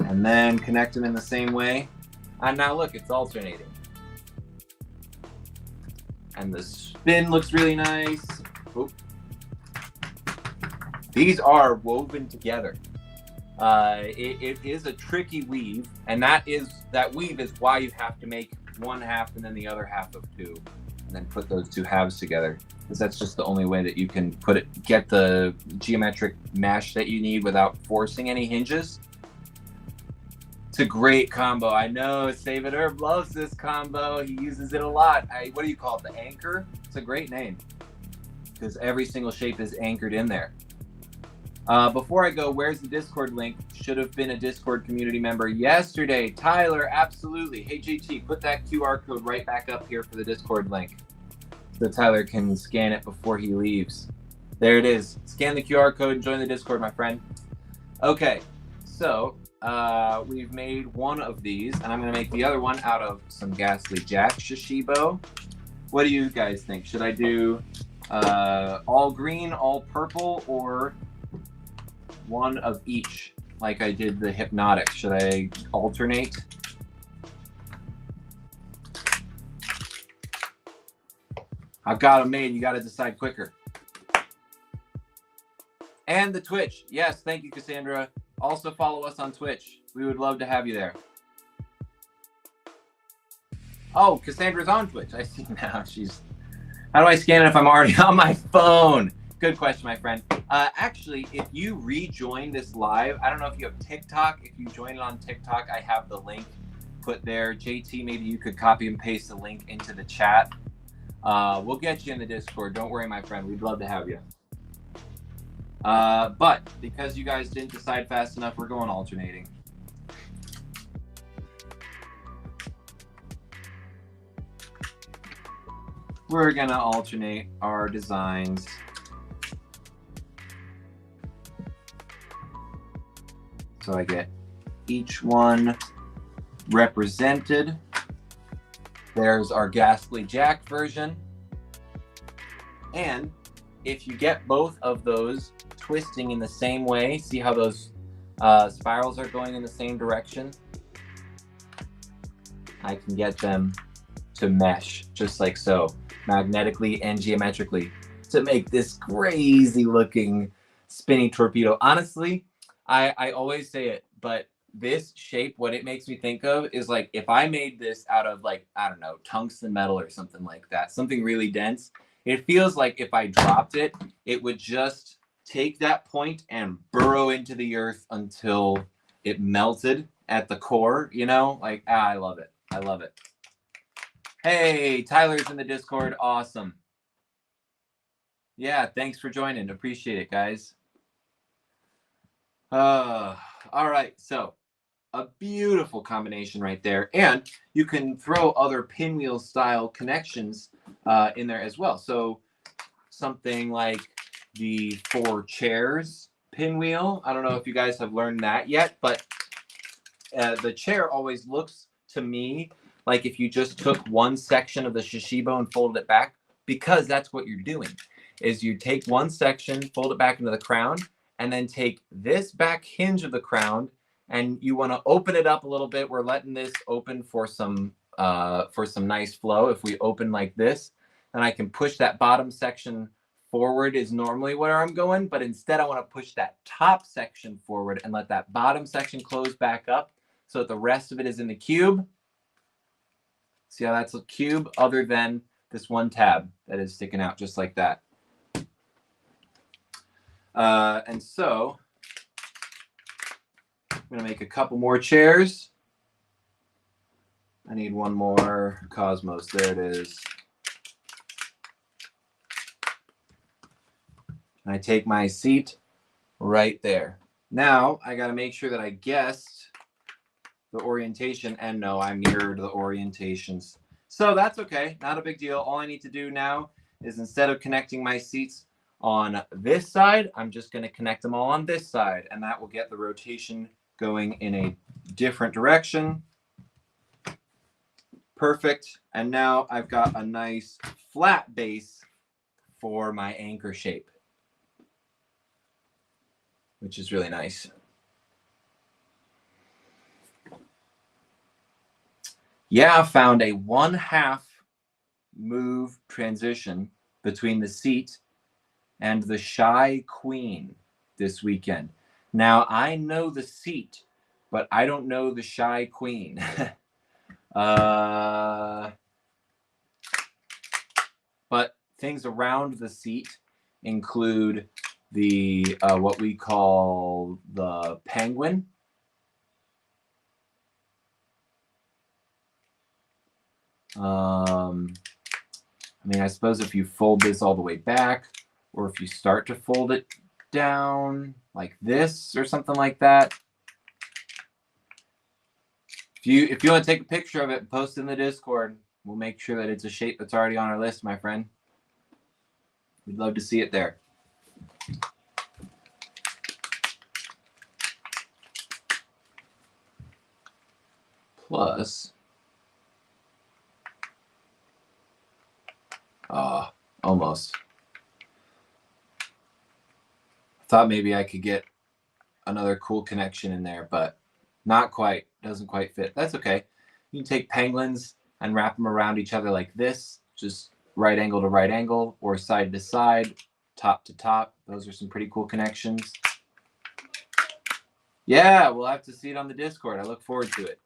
And then connect them in the same way. And now look, it's alternating. And the spin looks really nice. Oop. These are woven together. It is a tricky weave, and that weave is why you have to make one half and then the other half of two, and then put those two halves together, because that's just the only way that you can get the geometric mesh that you need without forcing any hinges. It's a great combo. I know Save It Herb loves this combo. He uses it a lot. What do you call it? The anchor? It's a great name, because every single shape is anchored in there. Before I go, where's the Discord link? Should have been a Discord community member yesterday. Tyler, absolutely. Hey, JT, put that QR code right back up here for the Discord link, so Tyler can scan it before he leaves. There it is. Scan the QR code and join the Discord, my friend. Okay, so we've made one of these, and I'm going to make the other one out of some Ghastly Jack Shashibo. What do you guys think? Should I do all green, all purple, or one of each, like I did the hypnotic? Should I alternate? I've got them made. You got to decide quicker. And the Twitch. Yes, thank you, Cassandra. Also follow us on Twitch. We would love to have you there. Oh, Cassandra's on Twitch. I see now. How do I scan it if I'm already on my phone? Good question, my friend. Actually, if you rejoin this live, I don't know if you have TikTok. If you join it on TikTok, I have the link put there. JT, maybe you could copy and paste the link into the chat. We'll get you in the Discord. Don't worry, my friend. We'd love to have you. But because you guys didn't decide fast enough, we're going alternating. We're gonna alternate our designs. So I get each one represented. There's our Ghastly Jack version. And if you get both of those twisting in the same way, see how those spirals are going in the same direction? I can get them to mesh just like so, magnetically and geometrically, to make this crazy looking spinny torpedo. Honestly, I always say it, but this shape, what it makes me think of is like if I made this out of like, I don't know, tungsten metal or something like that, something really dense, it feels like if I dropped it, it would just take that point and burrow into the earth until it melted at the core, you know? Like, I love it. I love it. Hey, Tyler's in the Discord. Awesome. Yeah, thanks for joining. Appreciate it, guys. All right, so a beautiful combination right there. And you can throw other pinwheel style connections in there as well. So something like the 4 chairs pinwheel. I don't know if you guys have learned that yet, but the chair always looks to me like if you just took one section of the Shashibo and folded it back, because that's what you're doing, is you take one section, fold it back into the crown, and then take this back hinge of the crown, and you want to open it up a little bit. We're letting this open for some nice flow. If we open like this, then I can push that bottom section forward is normally where I'm going, but instead I want to push that top section forward and let that bottom section close back up so that the rest of it is in the cube. See how that's a cube other than this one tab that is sticking out just like that. And so I'm going to make a couple more chairs. I need one more Cosmos. There it is. And I take my seat right there. Now I got to make sure that I guessed the orientation, and no, I mirrored the orientations. So that's okay, not a big deal. All I need to do now is instead of connecting my seats on this side, I'm just going to connect them all on this side, and that will get the rotation going in a different direction. Perfect. And now I've got a nice flat base for my anchor shape, which is really nice. Yeah, found a 1/2 move transition between the seat and the Shy Queen this weekend. Now, I know the seat, but I don't know the Shy Queen. But things around the seat include the what we call the penguin. I mean, I suppose if you fold this all the way back, or if you start to fold it down like this or something like that. If you want to take a picture of it and post it in the Discord, we'll make sure that it's a shape that's already on our list, my friend. We'd love to see it there. Plus, almost. Thought maybe I could get another cool connection in there, but not quite. Doesn't quite fit. That's okay. You can take penguins and wrap them around each other like this, just right angle to right angle, or side to side, top to top. Those are some pretty cool connections. Yeah, we'll have to see it on the Discord. I look forward to it.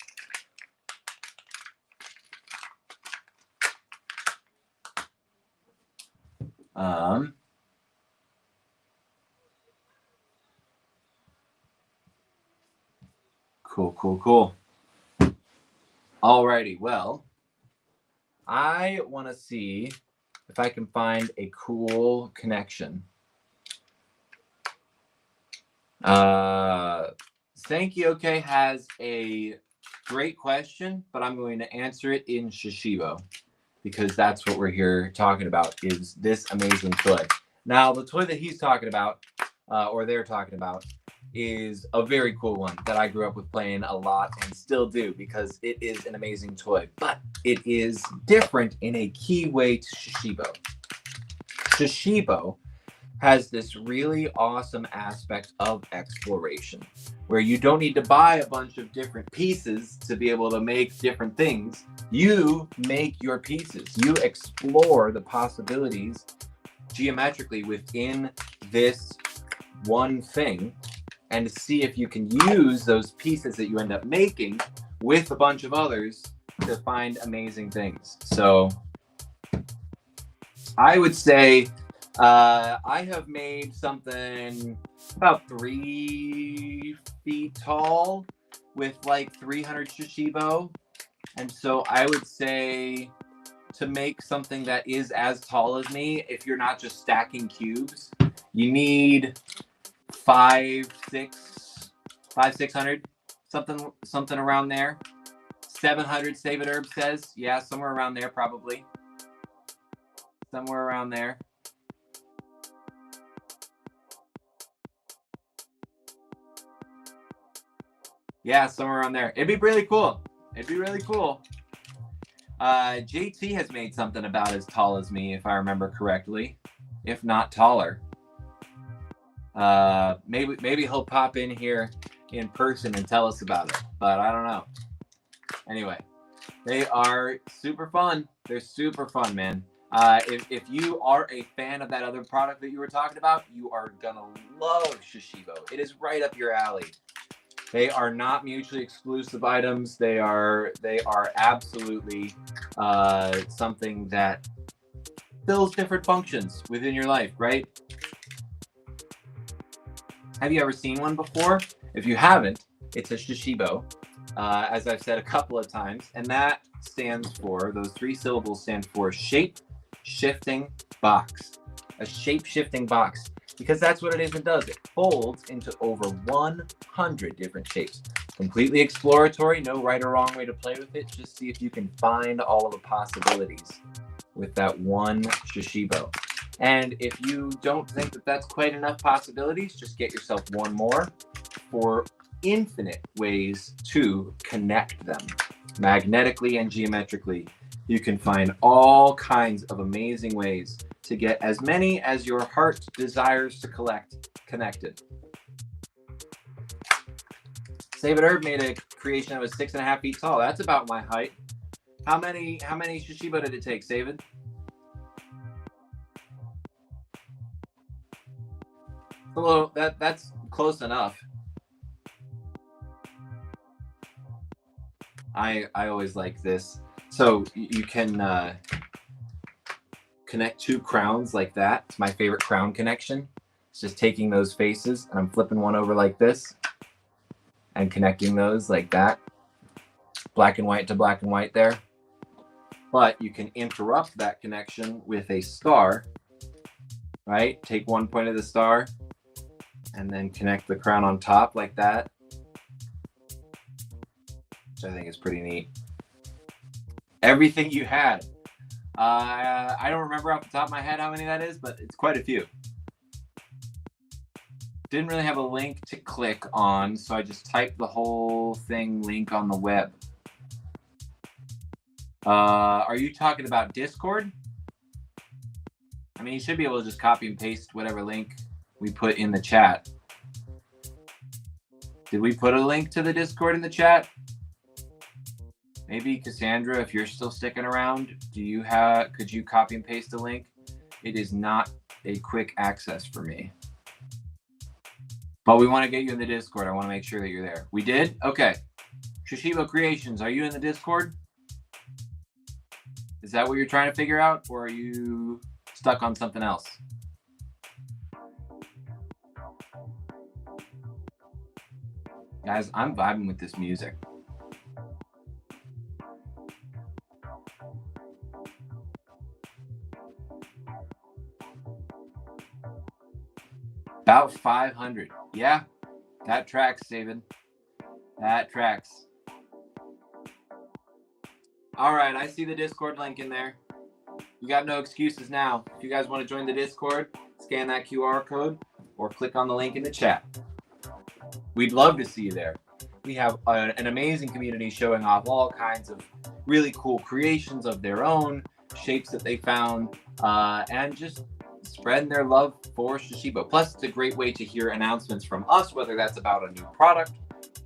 Cool. Alrighty, well, I want to see if I can find a cool connection. Sankyoke has a great question, but I'm going to answer it in Shashibo because that's what we're here talking about, is this amazing toy. Now, the toy that he's talking about, or they're talking about, is a very cool one that I grew up with playing a lot and still do because it is an amazing toy, but it is different in a key way to Shashibo. Shashibo has this really awesome aspect of exploration where you don't need to buy a bunch of different pieces to be able to make different things. You make your pieces. You explore the possibilities geometrically within this one thing and see if you can use those pieces that you end up making with a bunch of others to find amazing things. So I would say I have made something about 3 feet tall with like 300 Shashibo. And so I would say to make something that is as tall as me, if you're not just stacking cubes, you need 600, something around there. 700, Save It Herb says. Yeah, somewhere around there probably. Somewhere around there. Yeah, somewhere around there. It'd be really cool. JT has made something about as tall as me, if I remember correctly, if not taller. Maybe he'll pop in here in person and tell us about it, but I don't know. Anyway, they are super fun. They're super fun, man. If you are a fan of that other product that you were talking about, you are gonna love Shashibo. It is right up your alley. They are not mutually exclusive items. They are absolutely something that fills different functions within your life, right? Have you ever seen one before? If you haven't, it's a Shashibo, as I've said a couple of times, and that stands for, those 3 syllables stand for shape-shifting box. A shape-shifting box. Because that's what it is and does. It folds into over 100 different shapes. Completely exploratory, no right or wrong way to play with it. Just see if you can find all of the possibilities with that one Shashibo. And if you don't think that that's quite enough possibilities, just get yourself one more for infinite ways to connect them. Magnetically and geometrically, you can find all kinds of amazing ways to get as many as your heart desires to collect connected. Save It Herb made a creation that was 6.5 feet tall. That's about my height. How many Shashibo did it take, Save It? Hello, that's close enough. I always like this. So you can connect 2 crowns like that. It's my favorite crown connection. It's just taking those faces and I'm flipping one over like this and connecting those like that. Black and white to black and white there. But you can interrupt that connection with a star, right? Take one point of the star and then connect the crown on top like that, which I think is pretty neat. Everything you had. I don't remember off the top of my head how many that is, but it's quite a few. Didn't really have a link to click on, so I just typed the whole thing link on the web. Are you talking about Discord? I mean, you should be able to just copy and paste whatever link we put in the chat. Did we put a link to the Discord in the chat? Maybe Cassandra, if you're still sticking around, could you copy and paste the link? It is not a quick access for me. But we want to get you in the Discord. I want to make sure that you're there. We did? Okay. Shashibo Creations, are you in the Discord? Is that what you're trying to figure out? Or are you stuck on something else. Guys, I'm vibing with this music. About 500. Yeah, that tracks, David. That tracks. All right, I see the Discord link in there. You got no excuses now. If you guys want to join the Discord, scan that QR code or click on the link in the chat. We'd love to see you there. We have an amazing community showing off all kinds of really cool creations of their own, shapes that they found, and just spreading their love for Shashibo. Plus, it's a great way to hear announcements from us, whether that's about a new product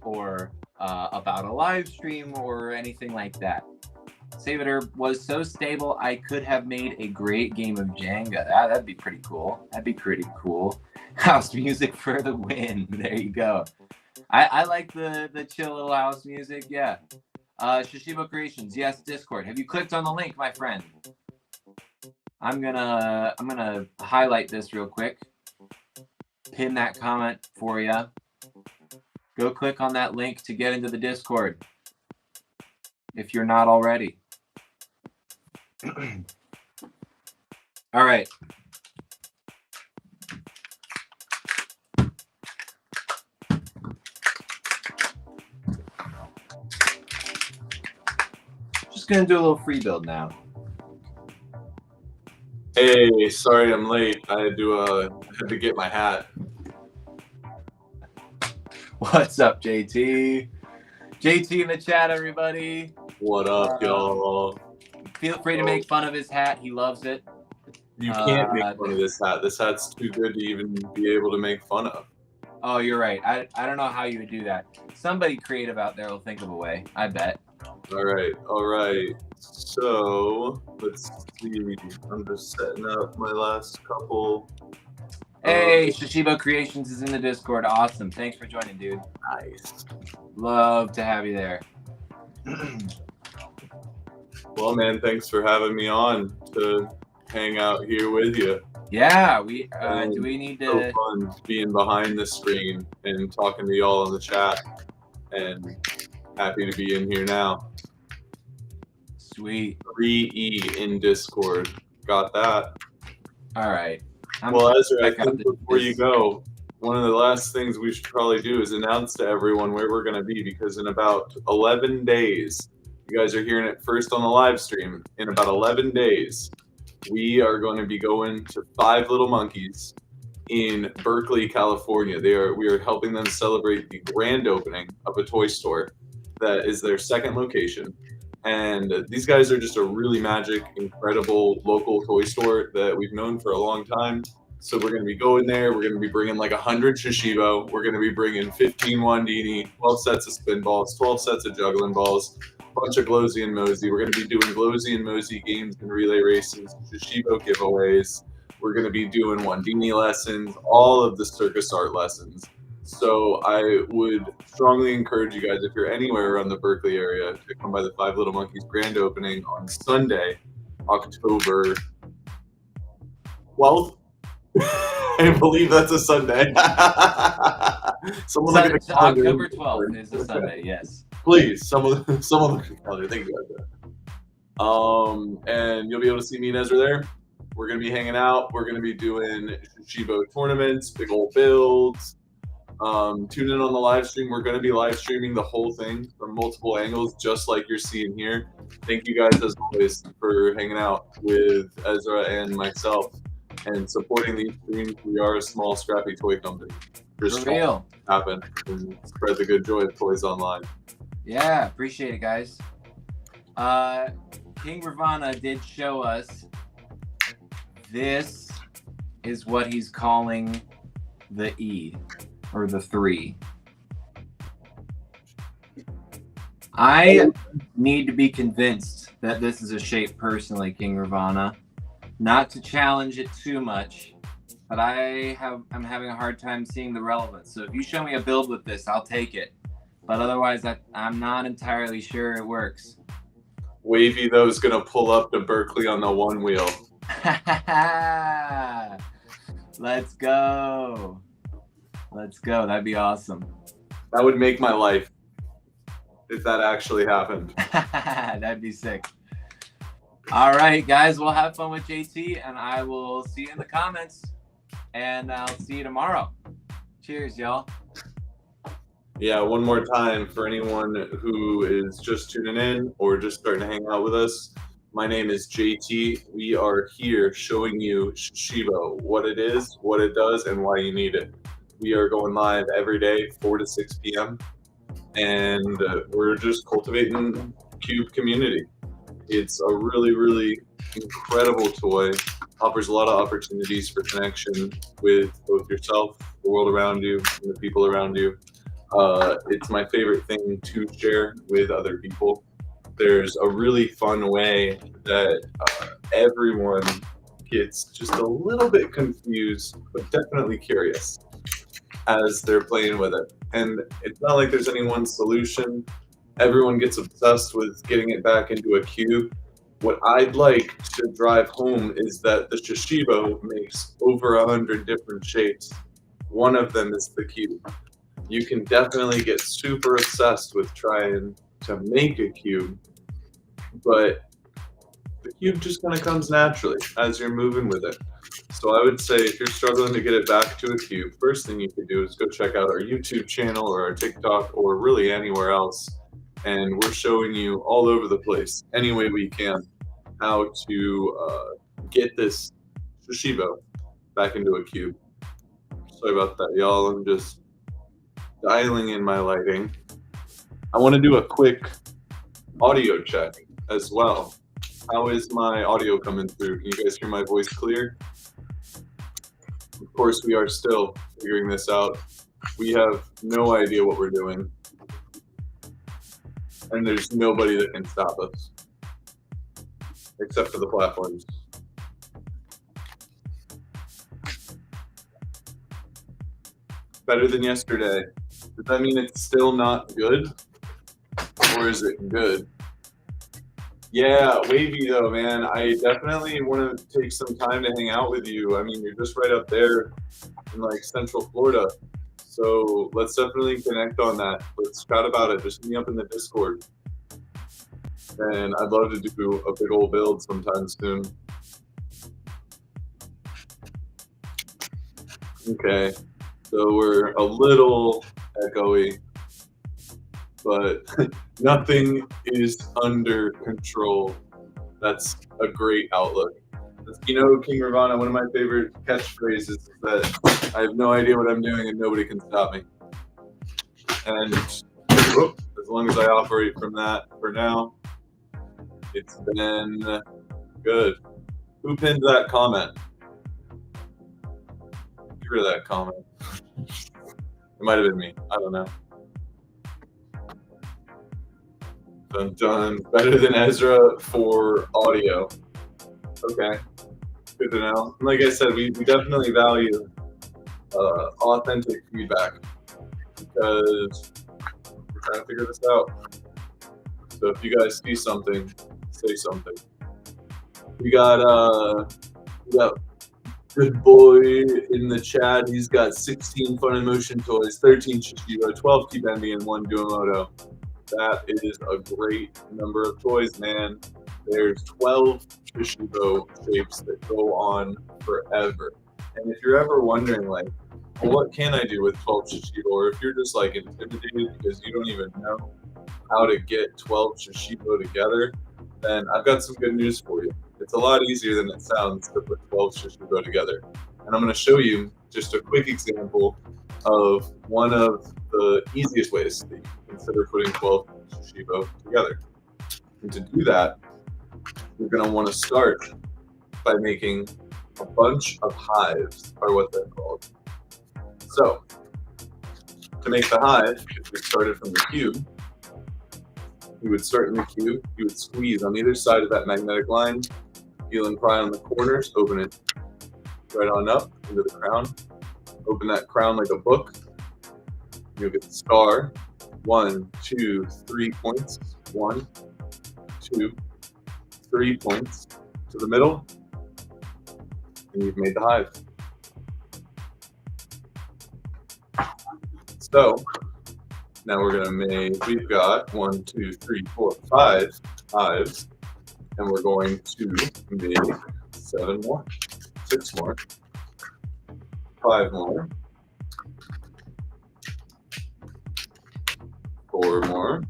or about a live stream or anything like that. Savitor was so stable, I could have made a great game of Jenga. That'd be pretty cool. That'd be pretty cool. House music for the win. There you go. I like the chill little house music. Yeah. Shashibo Creations. Yes, Discord. Have you clicked on the link, my friend? I'm gonna highlight this real quick. Pin that comment for you. Go click on that link to get into the Discord if you're not already. All right. Just gonna do a little free build now. Hey, sorry I'm late. I had to get my hat. What's up, JT? JT in the chat, everybody. What up, y'all? Feel free to make fun of his hat. He loves it. You can't make fun of this hat. This hat's too good to even be able to make fun of. Oh, you're right. I don't know how you would do that. Somebody creative out there will think of a way. I bet. All right. So let's see. I'm just setting up my last couple. Hey, Shashibo Creations is in the Discord. Awesome. Thanks for joining, dude. Nice. Love to have you there. Well, man, thanks for having me on to hang out here with you. Yeah, do we need to? So fun being behind the screen and talking to y'all in the chat, and happy to be in here now. Sweet. 3E in Discord. Got that. All right. Well, Ezra, I think before you go, one of the last things we should probably do is announce to everyone where we're going to be, because in about 11 days, you guys are hearing it first on the live stream. In about 11 days, we are going to be going to Five Little Monkeys in Berkeley, California. We are helping them celebrate the grand opening of a toy store that is their second location. And these guys are just a really magic, incredible local toy store that we've known for a long time. So we're going to be going there. We're going to be bringing like 100 Shashibo. We're going to be bringing 15 Wandini, 12 sets of spin balls, 12 sets of juggling balls, a bunch of Glowsy and Mosey. We're going to be doing Glowsy and Mosey games and relay races, Shashibo giveaways. We're going to be doing Wandini lessons, all of the circus art lessons. So I would strongly encourage you guys, if you're anywhere around the Berkeley area, to come by the Five Little Monkeys grand opening on Sunday, October 12th. I believe that's a Sunday. Someone look at the calendar. October 12th is a Sunday, yes. Please, someone look at the calendar. Thank you guys. And you'll be able to see me and Ezra there. We're going to be hanging out. We're going to be doing Shashibo tournaments, big old builds. Tune in on the live stream. We're going to be live streaming the whole thing from multiple angles, just like you're seeing here. Thank you guys, as always, for hanging out with Ezra and myself and supporting these streams. We are a small, scrappy toy company. Just For real. Happen and spread the good joy of toys online. Yeah, appreciate it, guys. King Ravana did show us this is what he's calling the E, or the 3. I need to be convinced that this is a shape personally, King Ravana. Not to challenge it too much, but I'm having a hard time seeing the relevance. So if you show me a build with this, I'll take it. But otherwise, I'm not entirely sure it works. Wavy, though, is going to pull up to Berkeley on the one wheel. Let's go. Let's go. That'd be awesome. That would make my life if that actually happened. That'd be sick. All right, guys, we'll have fun with JT, and I will see you in the comments, and I'll see you tomorrow. Cheers, y'all. Yeah, one more time for anyone who is just tuning in or just starting to hang out with us. My name is JT. We are here showing you Shashibo, what it is, what it does, and why you need it. We are going live every day, 4 to 6 p.m. And we're just cultivating Cube community. It's a really, really incredible toy. Offers a lot of opportunities for connection with both yourself, the world around you, and the people around you. It's my favorite thing to share with other people. There's a really fun way that everyone gets just a little bit confused, but definitely curious as they're playing with it. And it's not like there's any one solution. Everyone gets obsessed with getting it back into a cube. What I'd like to drive home is that the Shashibo makes over 100 different shapes. One of them is the cube. You can definitely get super obsessed with trying to make a cube, but the cube just kind of comes naturally as you're moving with it. So I would say if you're struggling to get it back to a cube, first thing you could do is go check out our YouTube channel or our TikTok or really anywhere else. And we're showing you all over the place, any way we can, how to get this Shashibo back into a cube. Sorry about that, y'all. I'm just dialing in my lighting. I want to do a quick audio check as well. How is my audio coming through? Can you guys hear my voice clear? Of course, we are still figuring this out. We have no idea what we're doing. And there's nobody that can stop us. Except for the platforms. Better than yesterday. Does that mean it's still not good? Or is it good? Yeah, wavy though, man. I definitely want to take some time to hang out with you. I mean, you're just right up there in like Central Florida. So let's definitely connect on that. Let's chat about it. Just hit me up in the Discord. And I'd love to do a big old build sometime soon. Okay, so we're a little echoey, but nothing is under control. That's a great outlook. You know, King Ravana, one of my favorite catchphrases is that I have no idea what I'm doing and nobody can stop me. And whoop, as long as I operate from that for now, it's been good. Who pinned that comment? Get rid of that comment. It might have been me. I don't know. Dun dun. Better than Ezra for audio. Okay. Good to know. And like I said, we definitely value authentic feedback because we're trying to figure this out. So if you guys see something, say something. We got good boy in the chat. He's got 16 Fun and Motion toys, 13 Shashibo, 12 Kibendi, and 1 Duomoto. That is a great number of toys, man. There's 12 Shashibo shapes that go on forever. And if you're ever wondering, like, well, what can I do with 12 Shashibo? Or if you're just like intimidated because you don't even know how to get 12 Shashibo together, then I've got some good news for you. It's a lot easier than it sounds to put 12 Shashibo together. And I'm going to show you just a quick example of one of the easiest ways that you can consider putting 12 Shashibo together. And to do that, you're going to want to start by making a bunch of hives, or what they're called. So, to make the hive, if we started from the cube, you would start in the cube, you would squeeze on either side of that magnetic line, peel and pry on the corners, open it right on up into the crown. Open that crown like a book. You'll get the star. 1, 2, 3 points. 1, 2, 3 points to the middle. and you've made the hive. So now we're gonna make, we've got 1, 2, 3, 4, 5 hives, and we're going to make 7 more, 6 more, 5 more, 4 more,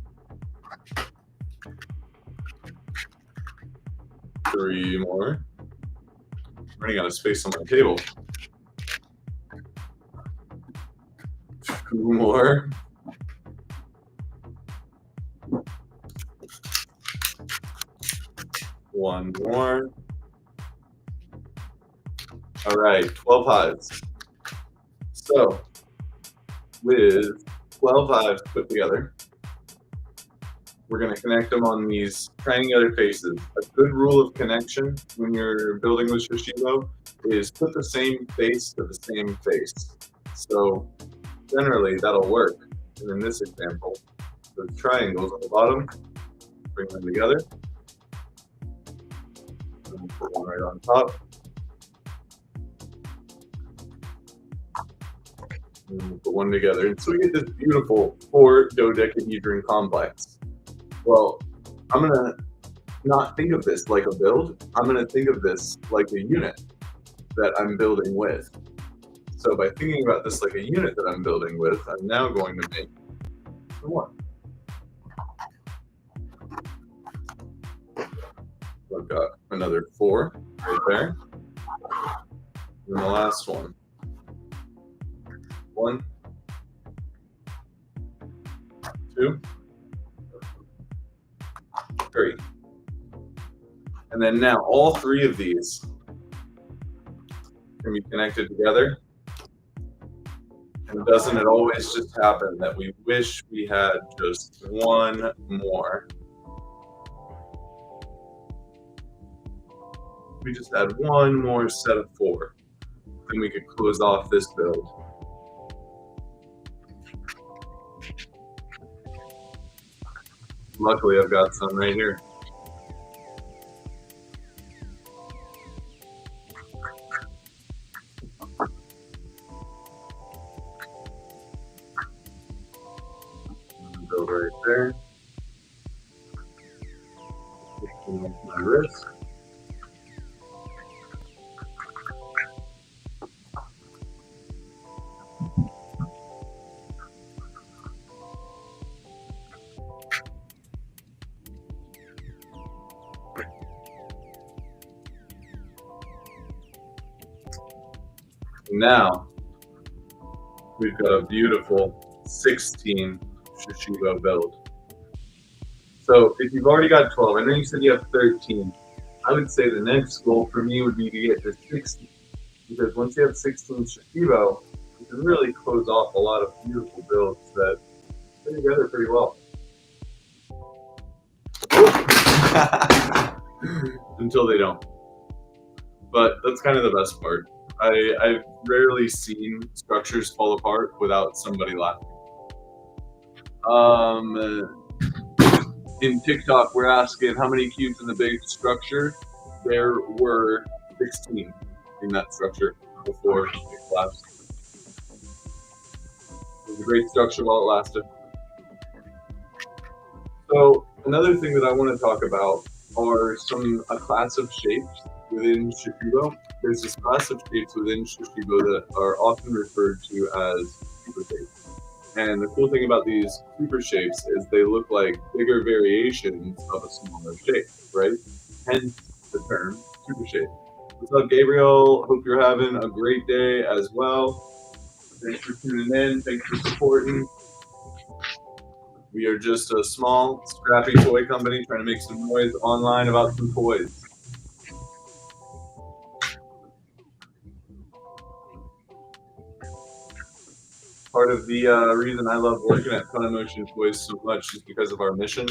3 more. Running out of space on my table. 2 more. 1 more. All right, 12 hives. So, with 12 hives put together, we're going to connect them on these triangular faces. A good rule of connection when you're building with Shashibo is put the same face to the same face. So generally that'll work. And in this example, the triangles on the bottom, bring them together. And put one right on top. And we'll put one together. And so we get this beautiful 4 dodecahedron complex. Well, I'm gonna not think of this like a build. I'm gonna think of this like a unit that I'm building with. So by thinking about this like a unit that I'm building with, I'm now going to make 1. I've got another 4 right there. And the last one. 1, 2, 3. And then now all 3 of these can be connected together. And doesn't it always just happen that we wish we had just 1 more? We just had 1 more set of 4. Then we could close off this build. Luckily, I've got some right here. Go right there. My wrist. Now, we've got a beautiful 16 Shashibo build. So if you've already got 12, I know you said you have 13. I would say the next goal for me would be to get to 16. Because once you have 16 Shashibo, you can really close off a lot of beautiful builds that fit together pretty well. Until they don't. But that's kind of the best part. I've rarely seen structures fall apart without somebody laughing. In TikTok, we're asking how many cubes in the big structure. There were 16 in that structure before it collapsed. It was a great structure while it lasted. So another thing that I want to talk about are a class of shapes within Shashibo. There's this class of shapes within Shashibo that are often referred to as super shapes. And the cool thing about these super shapes is they look like bigger variations of a smaller shape, right? Hence the term super shape. What's up, Gabriel? Hope you're having a great day as well. Thanks for tuning in. Thanks for supporting. We are just a small, scrappy toy company trying to make some noise online about some toys. Part of the reason I love working at Fun Emotion Toys so much is because of our mission.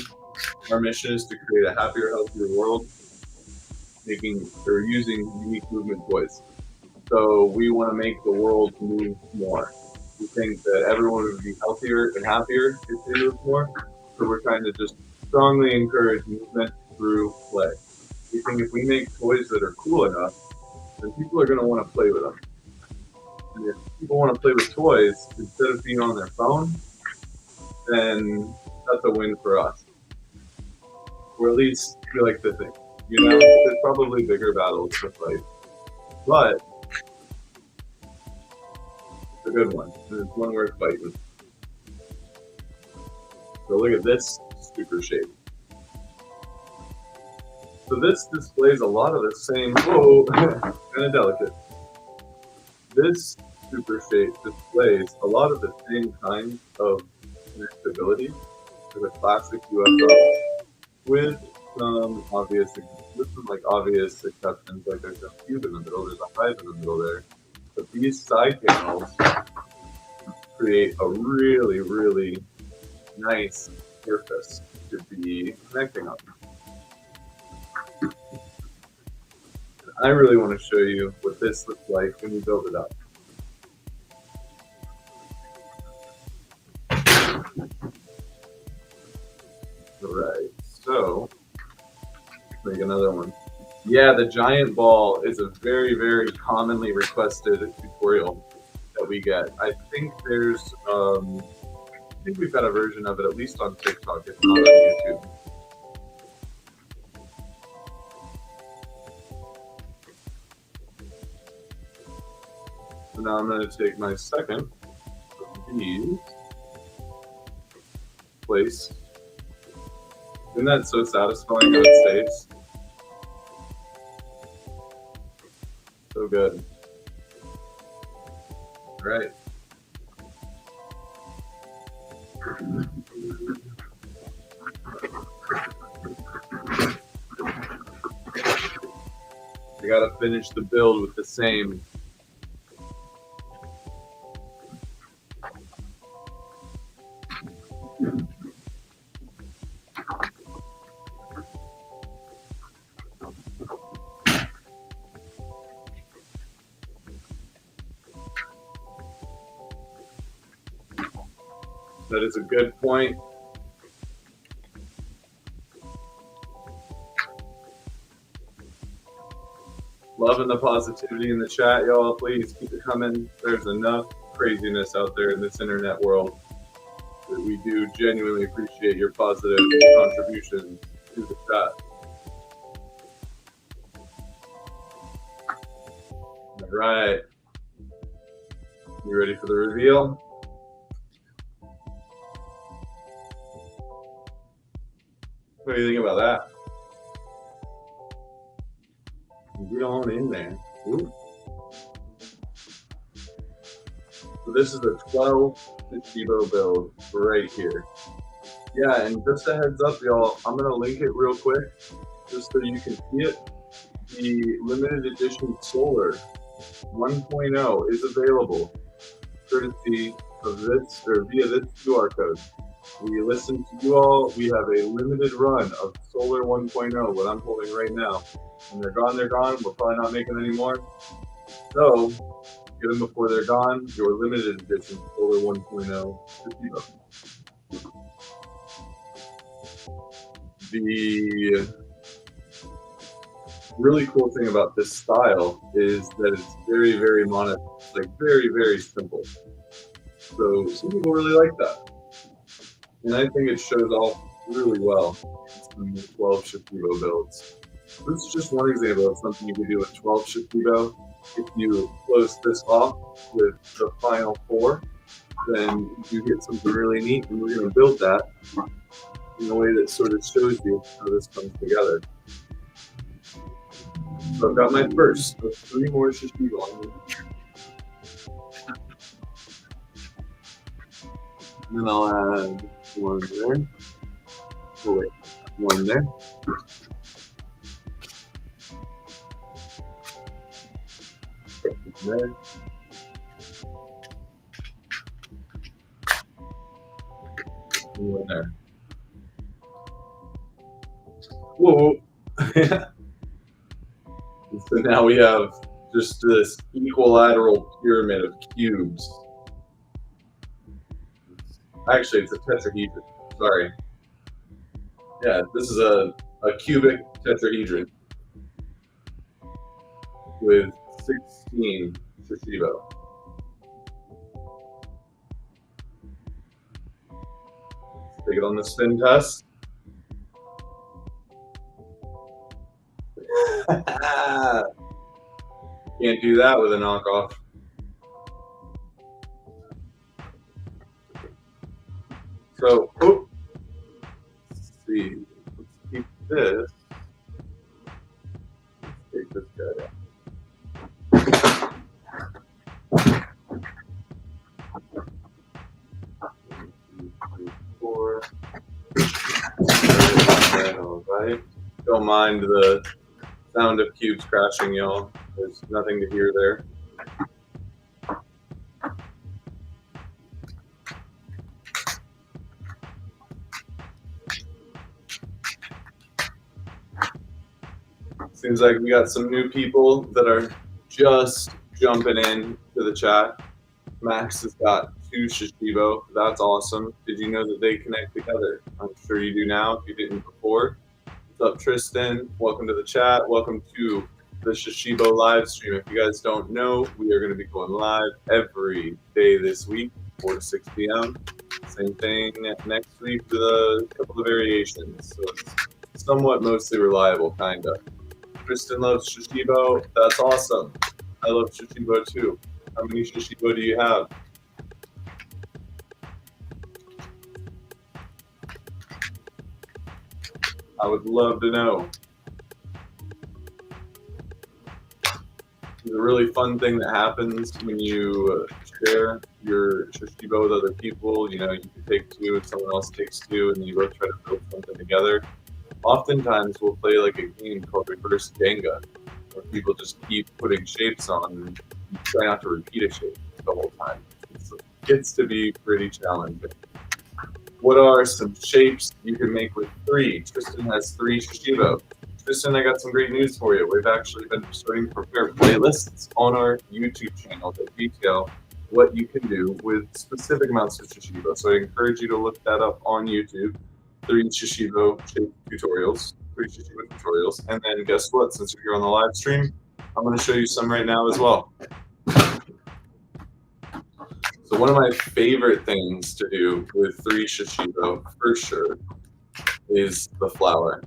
Our mission is to create a happier, healthier world, using unique movement toys. So we want to make the world move more. We think that everyone would be healthier and happier if they moved more. So we're trying to just strongly encourage movement through play. We think if we make toys that are cool enough, then people are going to want to play with them. And if people want to play with toys instead of being on their phone, then that's a win for us. Or at least we like to think. You know, there's probably bigger battles to fight. But it's a good one. And it's one worth fighting. So look at this super shape. So this displays a lot of the same, whoa, kind of delicate. This super shape displays a lot of the same kinds of connectability to the classic UFO with some obvious exceptions, like there's a cube in the middle, there's a hive in the middle there. But these side panels create a really, really nice surface to be connecting on. I really want to show you what this looks like when you build it up. Alright, so make another one. Yeah, the giant ball is a very, very commonly requested tutorial that we get. I think there's, I think we've got a version of it at least on TikTok, if not on YouTube. So now I'm going to take my second of these, place. Isn't that so satisfying how it stays? So good. All right. I gotta finish the build with the same. That is a good point. Loving the positivity in the chat, y'all. Please keep it coming. There's enough craziness out there in this internet world that we do genuinely appreciate your positive contributions to the chat. All right. You ready for the reveal? What do you think about that? Get on in there. Ooh. So this is a 12 Shashibo build right here. Yeah, and just a heads up, y'all, I'm going to link it real quick just so you can see it. The limited edition Solar 1.0 is available courtesy of this, or via this QR code. We listen to you all. We have a limited run of Solar 1.0, what I'm holding right now. When they're gone, they're gone. We're probably not making any more. So, get them before they're gone. Your limited edition Solar 1.0 Shashibo. The really cool thing about this style is that it's very, very very, very simple. So some people really like that. And I think it shows off really well in the 12 Shashibo builds. This is just one example of something you can do with 12 Shashibo. If you close this off with the final 4, then you get something really neat, and we're going to build that in a way that sort of shows you how this comes together. So I've got my first of 3 more Shashibo. And then I'll add 1 there. Oh wait, 1 there. There. And 1 there. Whoa. So now we have just this equilateral pyramid of cubes. Actually, it's a tetrahedron. Sorry. Yeah, this is a cubic tetrahedron with 16 Shashibo. Take it on the spin test. Can't do that with a knockoff. So, let's see. Let's keep this. Let's take this guy out. 1, 2, 3, 4. All right. Don't mind the sound of cubes crashing, y'all. There's nothing to hear there. Seems like we got some new people that are just jumping in to the chat. Max has got 2 Shashibo. That's awesome. Did you know that they connect together? I'm sure you do now if you didn't before. What's up, Tristan? Welcome to the chat. Welcome to the Shashibo live stream. If you guys don't know, we are going to be going live every day this week, 4 to 6 p.m. Same thing next week with a couple of variations. So it's somewhat mostly reliable, kind of. Tristan loves Shashibo. That's awesome. I love Shashibo too. How many Shashibo do you have? I would love to know. It's a really fun thing that happens when you share your Shashibo with other people. You know, you can take 2 and someone else takes 2, and then you both try to build something together. Oftentimes, we'll play like a game called Reverse Jenga, where people just keep putting shapes on, and you try not to repeat a shape the whole time. It gets to be pretty challenging. What are some shapes you can make with 3? Tristan has 3 Shashibo. Tristan, I got some great news for you. We've actually been starting to prepare playlists on our YouTube channel that detail what you can do with specific amounts of Shashibo. So I encourage you to look that up on YouTube. 3 Shashibo shape tutorials, 3 Shashibo tutorials, and then guess what? Since you're here on the live stream, I'm going to show you some right now as well. So one of my favorite things to do with 3 Shashibo, for sure, is the flower.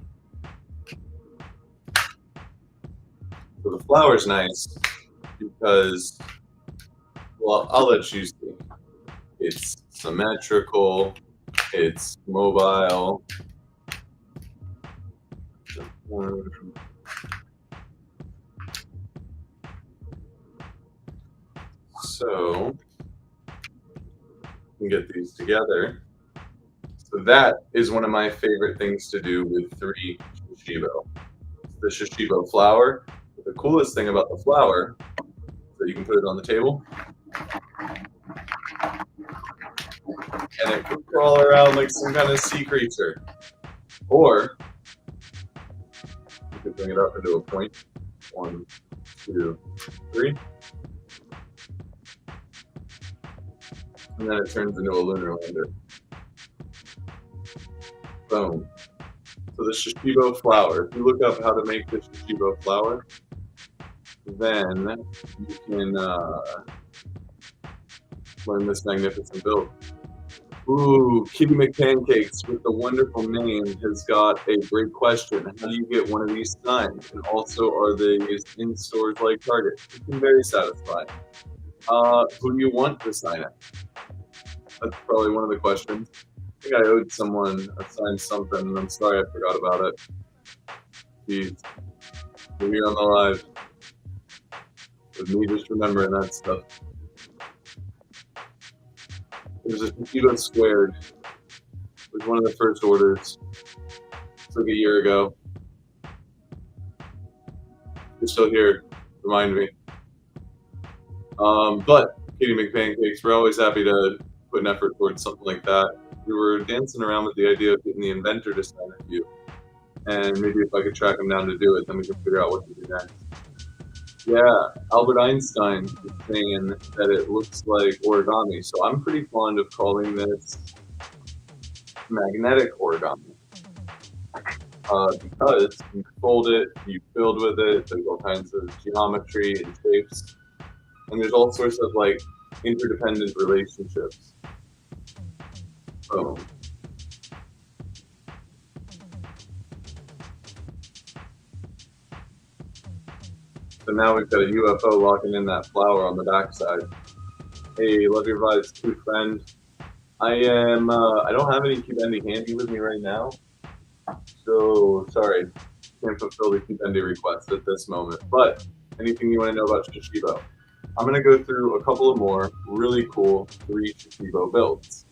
So the flower's nice because, well, I'll let you see. It's symmetrical. It's mobile. So we can get these together. So that is one of my favorite things to do with 3 Shashibo. The Shashibo flower. The coolest thing about the flower is that you can put it on the table, and it can crawl around like some kind of sea creature. Or you could bring it up into a point. 1, 2, 3. And then it turns into a lunar lander. Boom. So the Shashibo flower, if you look up how to make the Shashibo flower, then you can learn this magnificent build. Ooh, Kitty McPancakes with the wonderful name has got a great question. How do you get one of these signed? And also, are these in stores like Target? It's been very satisfying. Who do you want to sign it? That's probably one of the questions. I think I owed someone a signed something, and I'm sorry I forgot about it. Jeez. We're here on the live. With me just remembering that stuff. There's a Shashibo squared. It was one of the first orders. It's like a year ago. You're still here. Remind me. But Kitty McPancakes, we're always happy to put an effort towards something like that. We were dancing around with the idea of getting the inventor to sign a few. And maybe if I could track him down to do it, then we can figure out what to do next. Yeah, Albert Einstein is saying that it looks like origami. So I'm pretty fond of calling this magnetic origami. Because fold it, you build with it. There's all kinds of geometry and shapes, and there's all sorts of like interdependent relationships. So now we've got a UFO locking in that flower on the backside. Hey, love your vibes, too, friend. I don't have any Cubendi handy with me right now, so sorry, can't fulfill the Cubendi request at this moment. But anything you want to know about Shashibo? I'm going to go through a couple of more really cool 3 Shashibo builds.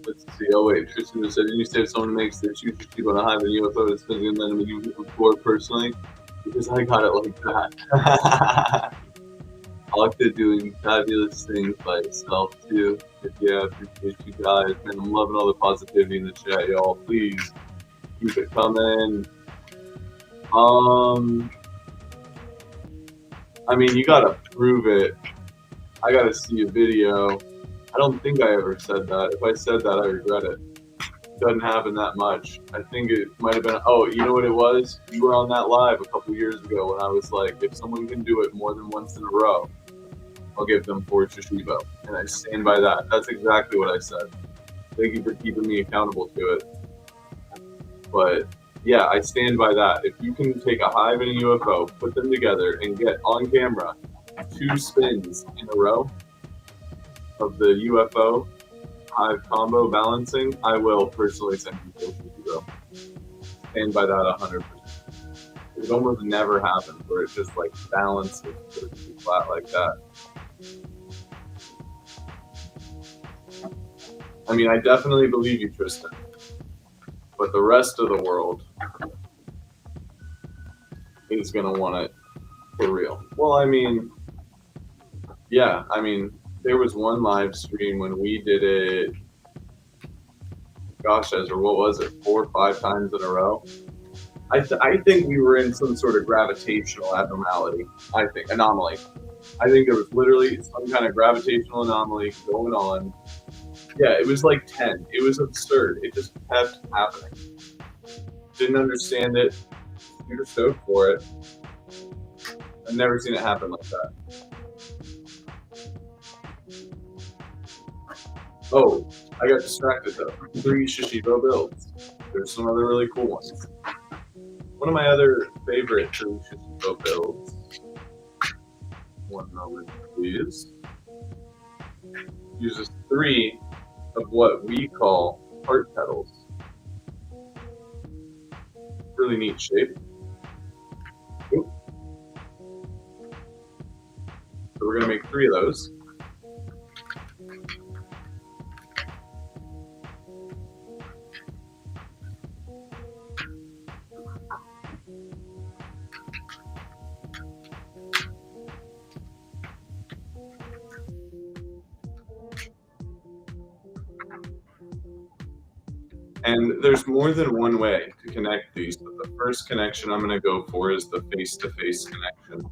Let's see. Oh wait, Tristan just said, did you say if someone makes their 2 Shashibo in a hive and UFO to spin and then you before personally? Because I got it like that. Octa doing fabulous things by itself too. Yeah, appreciate you guys. Man, I'm loving all the positivity in the chat, y'all. Please keep it coming. I mean, you gotta prove it. I gotta see a video. I don't think I ever said that. If I said that, I regret it. It doesn't happen that much. I think it might have been, oh, you know what it was? You were on that live a couple years ago when I was like, if someone can do it more than once in a row, I'll give them 4 Shashibo. And I stand by that. That's exactly what I said. Thank you for keeping me accountable to it. But yeah, I stand by that. If you can take a hive and a UFO, put them together, and get on camera 2 spins in a row of the UFO hive combo balancing, I will personally send you 4 Shashibo. Stand by that 100%. It almost never happens where it just like balances flat like that. I mean, I definitely believe you, Tristan. But the rest of the world is going to want it for real. Well, I mean, yeah, I mean, there was one live stream when we did it, gosh, Ezra, what was it, 4 or 5 times in a row? I think we were in some sort of gravitational abnormality, anomaly. I think there was literally some kind of gravitational anomaly going on. Yeah, it was like 10. It was absurd. It just kept happening. Didn't understand it. Super stoked for it. I've never seen it happen like that. Oh, I got distracted though. 3 Shashibo builds. There's some other really cool ones. One of my other favorite 3 Shashibo builds. One moment, please. Uses 3 of what we call heart petals. Really neat shape. Oop. So we're going to make 3 of those. And there's more than one way to connect these, but the first connection I'm going to go for is the face-to-face connection.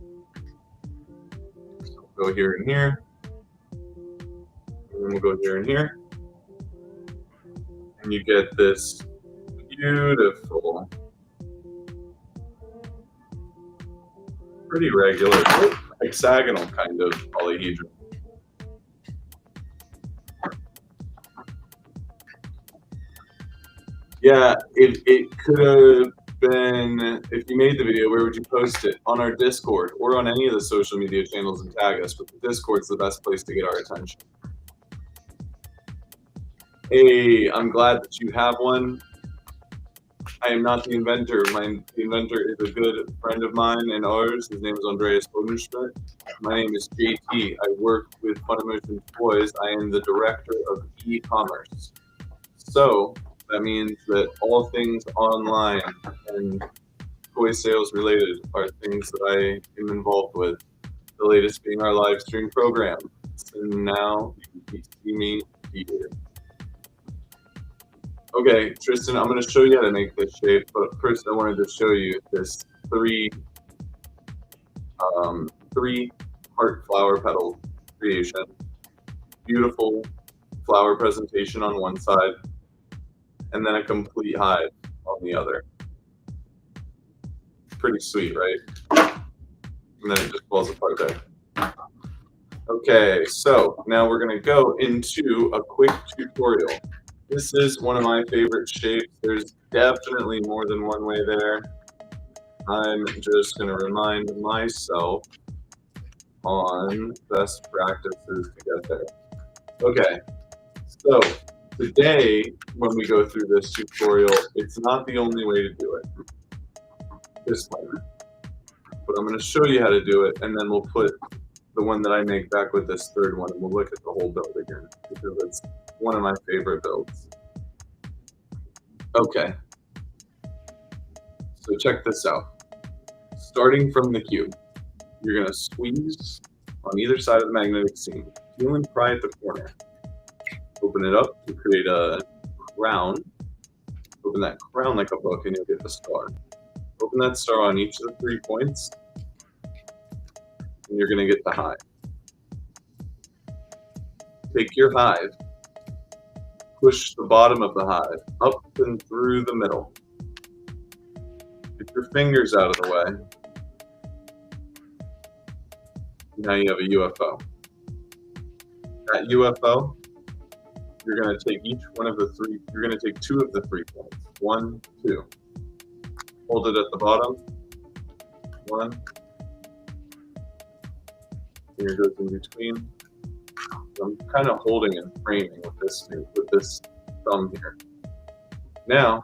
So we'll go here and here, and then we'll go here and here, and you get this beautiful, pretty regular, hexagonal kind of polyhedron. Yeah, it could have been, if you made the video, where would you post it? On our Discord or on any of the social media channels and tag us, but the Discord's the best place to get our attention. Hey, I'm glad that you have one. I am not the inventor. The inventor is a good friend of mine and ours. His name is Andreas Bodenschmidt. My name is JT. I work with Funimation Toys. I am the director of e-commerce. So that means that all things online and toy sales related are things that I am involved with. The latest being our live stream program. And now you can see me here. Okay, Tristan, I'm going to show you how to make this shape, but first I wanted to show you this 3 heart flower petal creation. Beautiful flower presentation on one side, and then a complete hive on the other. Pretty sweet, right? And then it just falls apart there. Okay, so now we're gonna go into a quick tutorial. This is one of my favorite shapes. There's definitely more than one way there. I'm just gonna remind myself on best practices to get there. Okay, so today when we go through this tutorial, it's not the only way to do it. Disclaimer. But I'm going to show you how to do it, and then we'll put the one that I make back with this third one, and we'll look at the whole build again, because it's one of my favorite builds. Okay. So check this out. Starting from the cube, you're going to squeeze on either side of the magnetic seam, peel and pry at the corner. Open it up to create a crown. Open that crown like a book, and you'll get the star. Open that star on each of the 3 points, and you're going to get the hive. Take your hive, push the bottom of the hive up and through the middle. Get your fingers out of the way. Now you have a UFO. That UFO, you're going to take each one of the 3, you're going to take 2 of the 3 points. 1, 2. Hold it at the bottom. 1. Finger goes in between. So I'm kind of holding and framing with this thumb here. Now,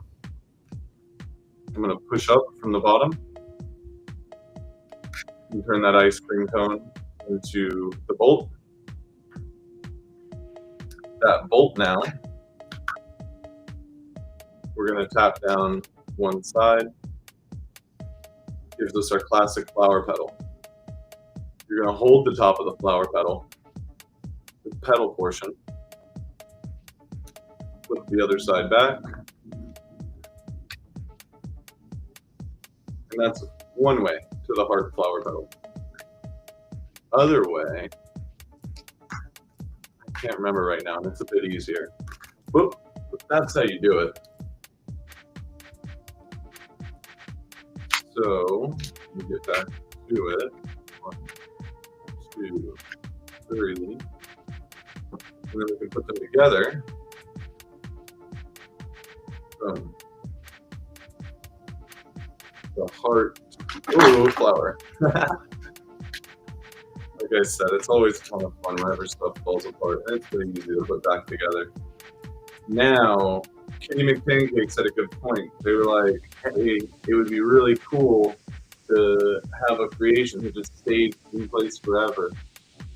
I'm going to push up from the bottom and turn that ice cream cone into the bolt. That bolt now, we're going to tap down one side. Gives us our classic flower petal. You're going to hold the top of the flower petal, the petal portion, flip the other side back, and that's one way to the heart flower petal. Other way, I can't remember right now, and it's a bit easier. But that's how you do it. So, let me get back to it. 1, 2, 3. And then we can put them together. The heart, ooh, flower. Like I said, it's always a ton of fun whenever stuff falls apart, and it's pretty easy to put back together. Now, Kenny McPancakes had a good point. They were like, hey, it would be really cool to have a creation that just stayed in place forever.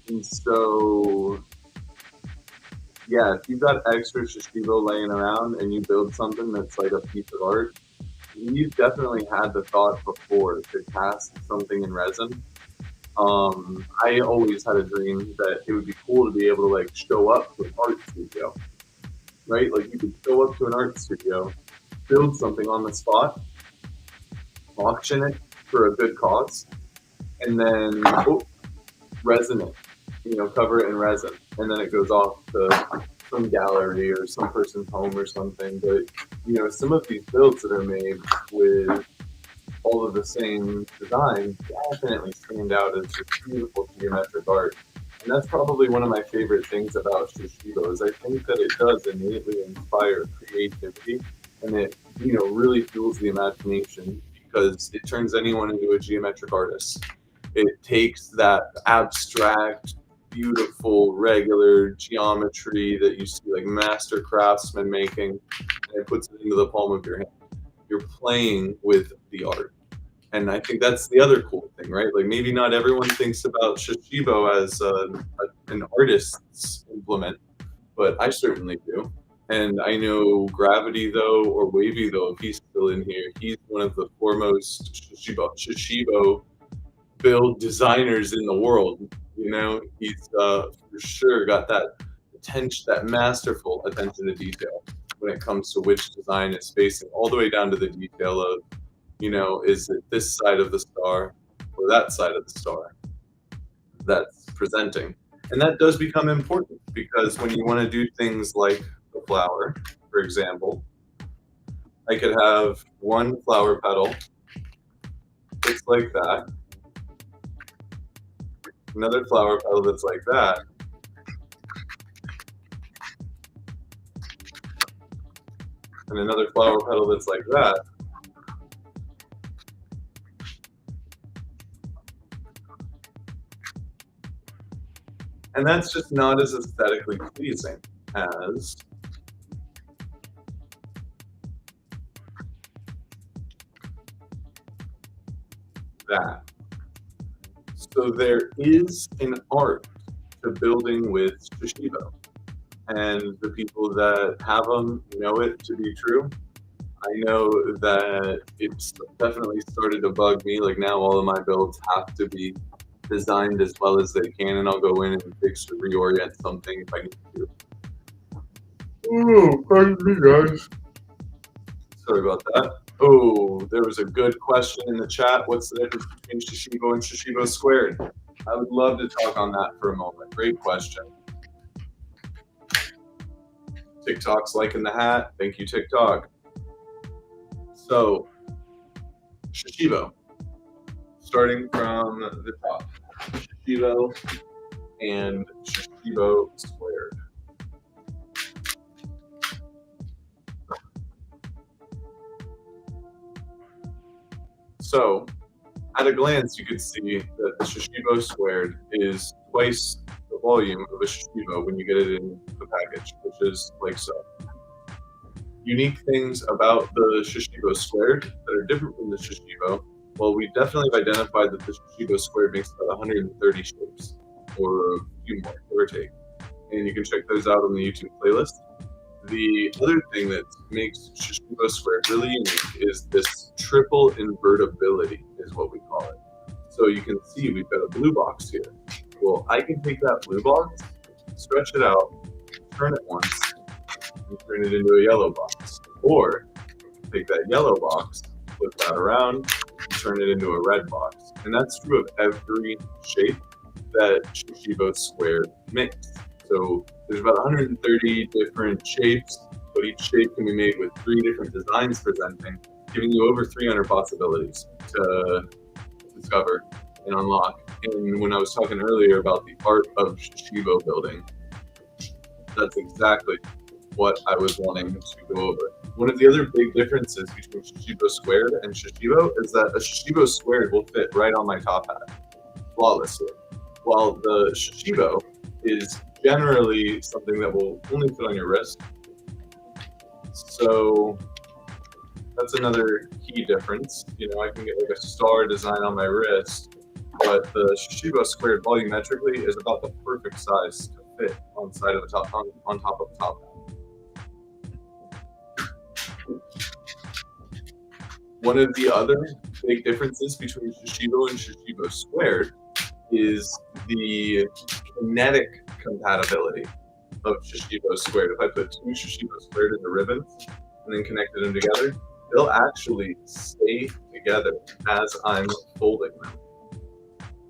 And so, yeah, if you've got extra Shashibo laying around and you build something that's like a piece of art, you've definitely had the thought before to cast something in resin. I always had a dream that it would be cool to be able to like show up to an art studio. Right? Like you could show up to an art studio, build something on the spot, auction it for a good cause, and then resin it, cover it in resin. And then it goes off to some gallery or some person's home or something. But, some of these builds that are made with all of the same design definitely stand out as just beautiful geometric art. And that's probably one of my favorite things about Shashibo is I think that it does innately inspire creativity, and it, really fuels the imagination because it turns anyone into a geometric artist. It takes that abstract, beautiful, regular geometry that you see like master craftsmen making, and it puts it into the palm of your hand. You're playing with the art. And I think that's the other cool thing, right? Like maybe not everyone thinks about Shashibo as an artist's implement, but I certainly do. And I know Gravity though, or Wavy though, if he's still in here, he's one of the foremost Shashibo build designers in the world. He's for sure got that attention, that masterful attention to detail when it comes to which design is facing, all the way down to the detail of, is it this side of the star or that side of the star that's presenting? And that does become important because when you want to do things like the flower, for example, I could have one flower petal that's like that, another flower petal that's like that, and another flower petal that's like that. And that's just not as aesthetically pleasing as that. So there is an art to building with Shashibo, and the people that have them know it to be true. I know that it's definitely started to bug me. Like now all of my builds have to be designed as well as they can, and I'll go in and fix or reorient something if I need to. Oh, pardon me, guys. Sorry about that. Oh, there was a good question in the chat. What's the difference between Shashibo and Shashibo squared? I would love to talk on that for a moment. Great question. TikTok's liking the hat. Thank you, TikTok. So, Shashibo, starting from the top. Shashibo and Shashibo squared. So, at a glance, you could see that the Shashibo squared is twice the volume of a Shashibo when you get it in the package, which is like so. Unique things about the Shashibo squared that are different from the Shashibo. Well, we definitely have identified that the Shashibo squared makes about 130 shapes, or a few more, give or take. And you can check those out on the YouTube playlist. The other thing that makes Shashibo squared really unique is this triple invertibility, is what we call it. So you can see we've got a blue box here. Well, I can take that blue box, stretch it out, turn it once, and turn it into a yellow box. Or take that yellow box, flip that around, and turn it into a red box. And that's true of every shape that Shashibo squared makes. So there's about 130 different shapes, but each shape can be made with 3 different designs presenting, giving you over 300 possibilities to discover and unlock. And when I was talking earlier about the art of Shashibo building, that's exactly what I was wanting to go over. One of the other big differences between Shashibo squared and Shashibo is that a Shashibo squared will fit right on my top hat, flawlessly, while the Shashibo is generally something that will only fit on your wrist. So that's another key difference. You know, I can get like a star design on my wrist, but the Shashibo squared volumetrically is about the perfect size to fit on side of the top, on top of the top. One of the other big differences between Shashibo and Shashibo squared is the kinetic compatibility of Shashibo squared. If I put 2 Shashibo squared into ribbons and then connected them together, they'll actually stay together as I'm folding them.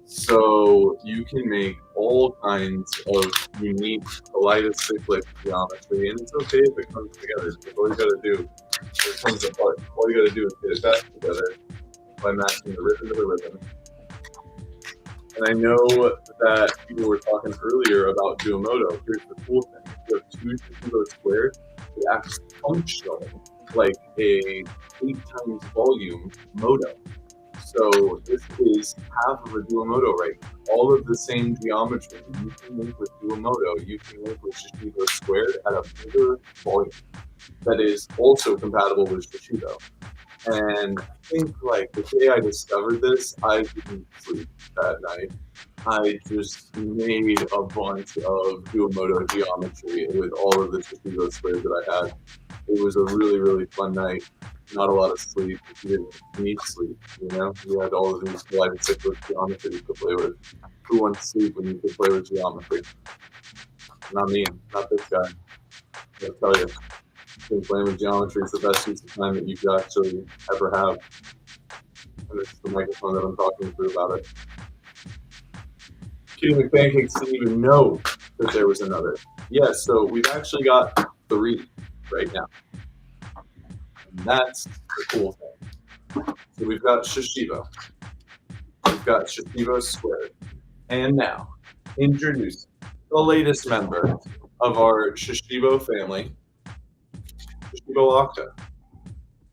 So you can make all kinds of unique kaleidoscopic geometry, and it's okay if it comes together. All you gotta do, it comes apart. All you gotta do is get it back together by matching the ribbon to the ribbon. And I know that people were talking earlier about Duomodo. Here's the cool thing. If you have 2 Shashibo squared, it acts functionally like a 8 times volume modo. So this is half of a Duomodo, right? All of the same geometry you can link with Duomodo, you can link with Shashibo squared at a bigger volume that is also compatible with Shashibo. And I think like the day I discovered this, I didn't sleep that night. I just made a bunch of Duomodo geometry with all of the Shashibo squares that I had. It was a really, really fun night. Not a lot of sleep. You didn't need sleep, you know? You had all of these kaleidoscopic geometry to play with. Who wants to sleep when you can play with geometry? Not me. Not this guy. I'll tell you. I think playing with geometry is the best use of time that you could actually ever have. And it's the microphone that I'm talking through about it. Kitty McPancakes didn't even know that there was another. Yes, so we've actually got 3 right now. And that's the cool thing. So we've got Shashibo. We've got Shashibo Squared. And now, introduce the latest member of our Shashibo family, Shashibo Octa.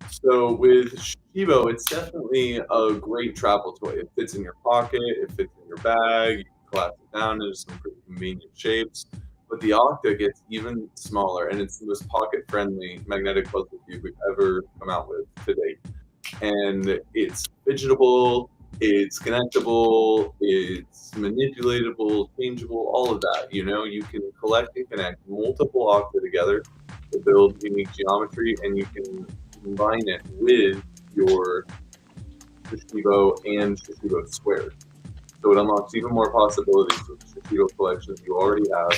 So with Shashibo, it's definitely a great travel toy. It fits in your pocket, it fits in your bag, you can collapse it down into some pretty convenient shapes. But the Octa gets even smaller, and it's the most pocket-friendly magnetic puzzle cube we've ever come out with to date. And it's fidgetable, it's connectable, it's manipulatable, changeable, all of that. You know, you can collect and connect multiple Octa together to build unique geometry, and you can combine it with your Shashibo and Shashibo Squared. So it unlocks even more possibilities with the Shashibo collections you already have.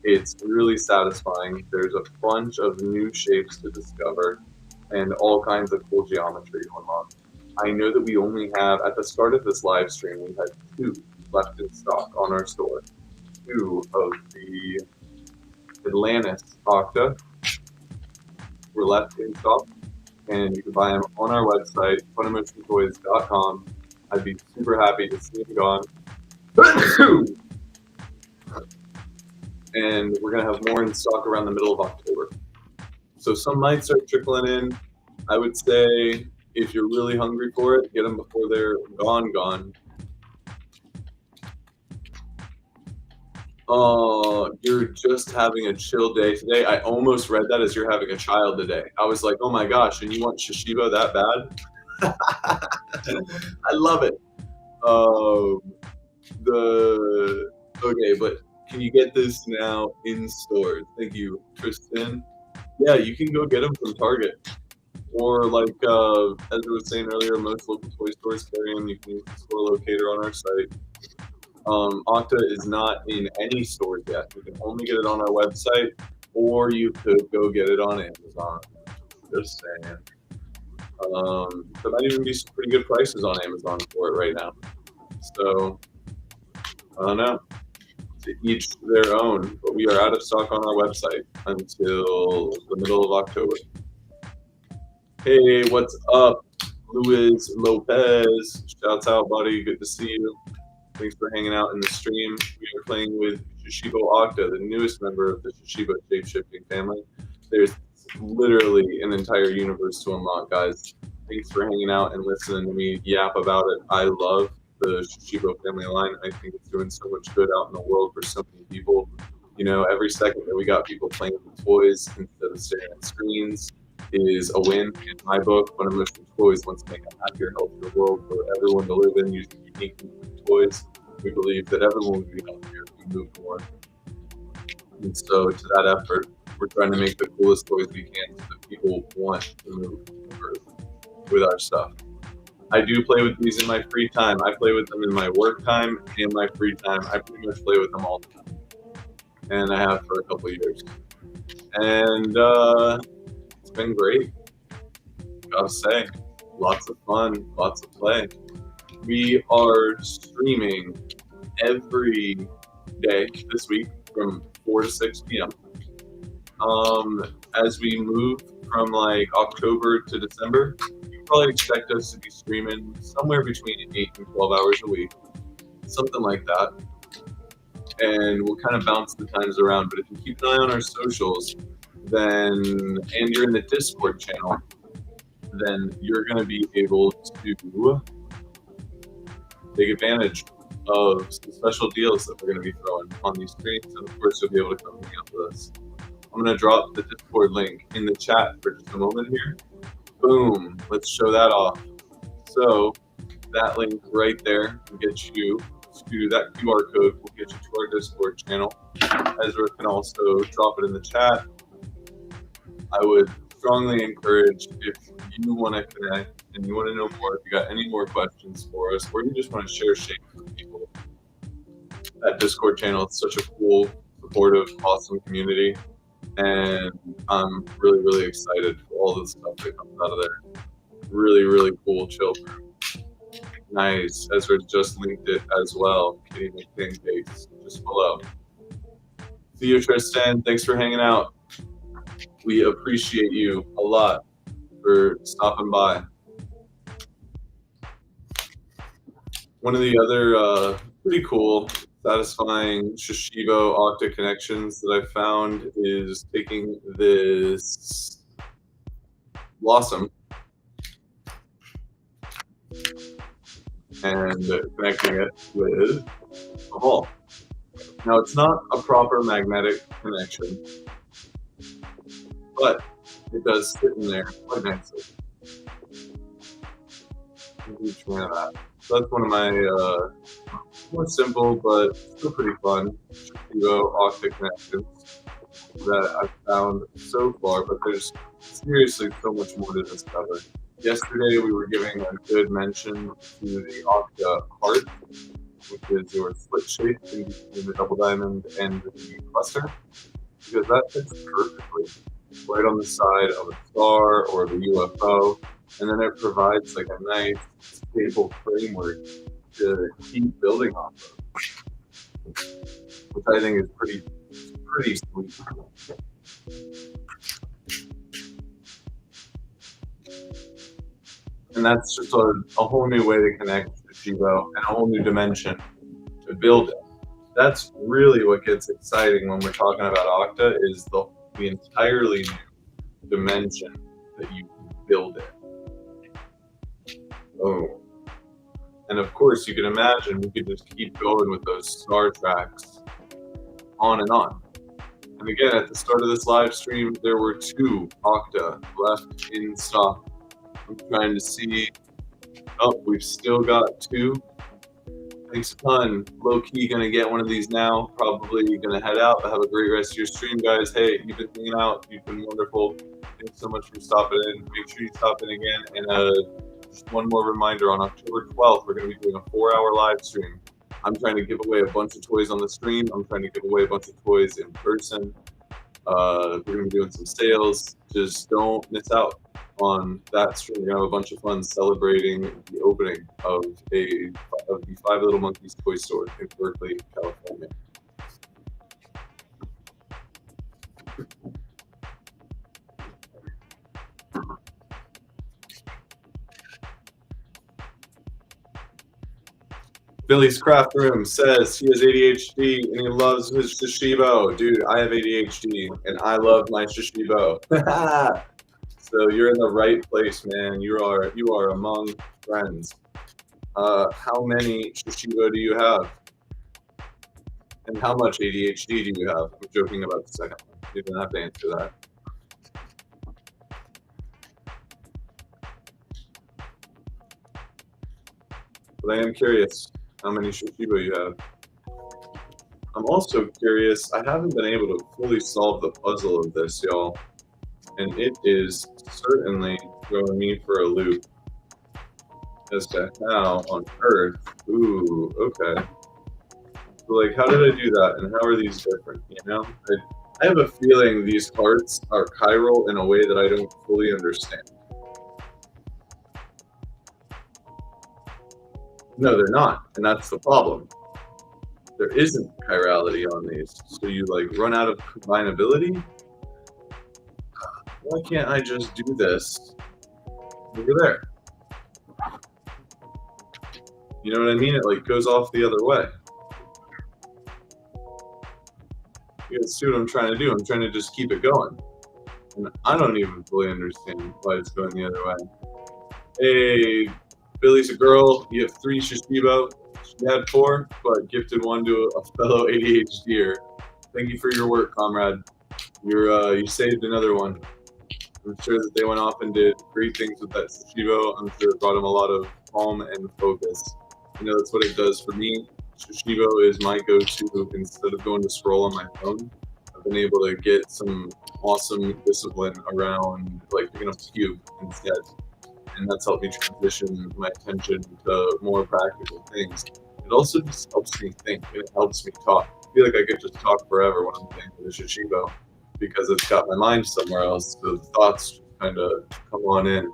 It's really satisfying. There's a bunch of new shapes to discover and all kinds of cool geometry to unlock. I know that we only have, at the start of this live stream, we had 2 left in stock on our store. 2 of the Atlantis Octa were left in stock, and you can buy them on our website, funimotiontoys.com. I'd be super happy to see them gone. And we're going to have more in stock around the middle of October. So some might start trickling in. I would say if you're really hungry for it, get them before they're gone. You're just having a chill day today. I almost read that as you're having a child today. I was like, oh my gosh, and you want Shashibo that bad? I love it. Okay, but can you get this now in stores? Thank you, Tristan. Yeah, you can go get them from Target. Or like, as I was saying earlier, most local toy stores carry them. You can use the store locator on our site. Octa is not in any stores yet. You can only get it on our website, or you could go get it on Amazon. Just saying. There might even be some pretty good prices on Amazon for it right now. So, I don't know. To each their own, but we are out of stock on our website until the middle of October. Hey, what's up, Luis Lopez? Shouts out, buddy. Good to see you. Thanks for hanging out in the stream. We are playing with Shashibo Octa, the newest member of the Shashibo shape-shifting family. There's literally an entire universe to unlock, guys. Thanks for hanging out and listening to me yap about it. I love the Shashibo family line. I think it's doing so much good out in the world for so many people. You know, every second that we got people playing with toys instead of staring at screens is a win in my book. Funimotion Toys wants to make a happier, healthier world for everyone to live in using unique toys. We believe that everyone will be healthier if we move more. And so to that effort, we're trying to make the coolest toys we can so that people want to move forward with our stuff. I do play with these in my free time. I play with them in my work time and my free time. I pretty much play with them all the time. And I have for a couple of years. And it's been great. Gotta say, lots of fun, lots of play. We are streaming every day this week from 4 to 6 p.m. As we move from like October to December, you probably expect us to be streaming somewhere between 8 and 12 hours a week, something like that. And we'll kind of bounce the times around. But if you keep an eye on our socials, and you're in the Discord channel, then you're going to be able to take advantage of some special deals that we're going to be throwing on these streams. And of course, you'll be able to come hang out with us. I'm going to drop the Discord link in the chat for just a moment here. Boom. Let's show that off. So that link right there will get you to that QR code will get you to our Discord channel. Ezra can also drop it in the chat. I would strongly encourage, if you want to connect and you want to know more, if you got any more questions for us, or you just want to share shapes with people, that Discord channel is such a cool, supportive, awesome community. And I'm really, really excited for all the stuff that comes out of there. Really, really cool chill group. Nice. Ezra just linked it as well. Kitty McKing base just below. See you, Tristan. Thanks for hanging out. We appreciate you a lot for stopping by. One of the other pretty cool, satisfying Shashibo Octa connections that I found is taking this blossom and connecting it with a ball. Now, it's not a proper magnetic connection, but it does sit in there quite nicely. I'm a huge fan of that. So that's one of my more simple but still pretty fun Shashibo Octa connections that I've found so far, but there's seriously so much more to discover. Yesterday we were giving a good mention to the Octa heart, which is your split shape in between the double diamond and the cluster, because that fits perfectly right on the side of a star or the UFO, and then it provides like a nice stable framework to keep building off of, which I think is pretty sweet. And that's just a whole new way to connect to Shashibo and a whole new dimension to build it. That's really what gets exciting when we're talking about Octa, is the entirely new dimension that you can build it. Oh. And of course, you can imagine we could just keep going with those star tracks on and on. And again, at the start of this live stream, there were 2 Octa left in stock. I'm trying to see. Oh, we've still got 2. Thanks a ton. Low key gonna get one of these now. Probably gonna head out. Have a great rest of your stream, guys. Hey, you've been hanging out. You've been wonderful. Thanks so much for stopping in. Make sure you stop in again. And just one more reminder, on October 12th, we're gonna be doing a 4-hour live stream. I'm trying to give away a bunch of toys on the stream. I'm trying to give away a bunch of toys in person. We're gonna be doing some sales. Just don't miss out on that stream. We're gonna have a bunch of fun celebrating the opening of the Five Little Monkeys toy store in Berkeley, California. Billy's Craft Room says he has ADHD and he loves his Shashibo. Dude, I have ADHD and I love my Shashibo. So you're in the right place, man. You are among friends. How many Shashibo do you have? And how much ADHD do you have? I'm joking about the second one. You don't have to answer that. But I am curious how many Shashibo you have. I'm also curious, I haven't been able to fully solve the puzzle of this, y'all. And it is certainly throwing me for a loop as to how on earth. Ooh, okay. So, like, how did I do that, and how are these different? You know, I have a feeling these hearts are chiral in a way that I don't fully understand. No, they're not, and that's the problem. There isn't chirality on these, so you like run out of combinability. Why can't I just do this over there? You know what I mean? It like goes off the other way. You guys see what I'm trying to do? I'm trying to just keep it going. And I don't even fully understand why it's going the other way. Hey, Billy's a girl. You have 3 Shashibo. She had 4, but gifted 1 to a fellow ADHDer. Thank you for your work, comrade. You saved another one. I'm sure that they went off and did great things with that Shashibo. I'm sure it brought him a lot of calm and focus. You know, that's what it does for me. Shashibo is my go-to. Instead of going to scroll on my phone, I've been able to get some awesome discipline around like picking up a cube instead. And that's helped me transition my attention to more practical things. It also just helps me think, and it helps me talk. I feel like I could just talk forever when I'm playing with a Shashibo because it's got my mind somewhere else. So the thoughts kind of come on in.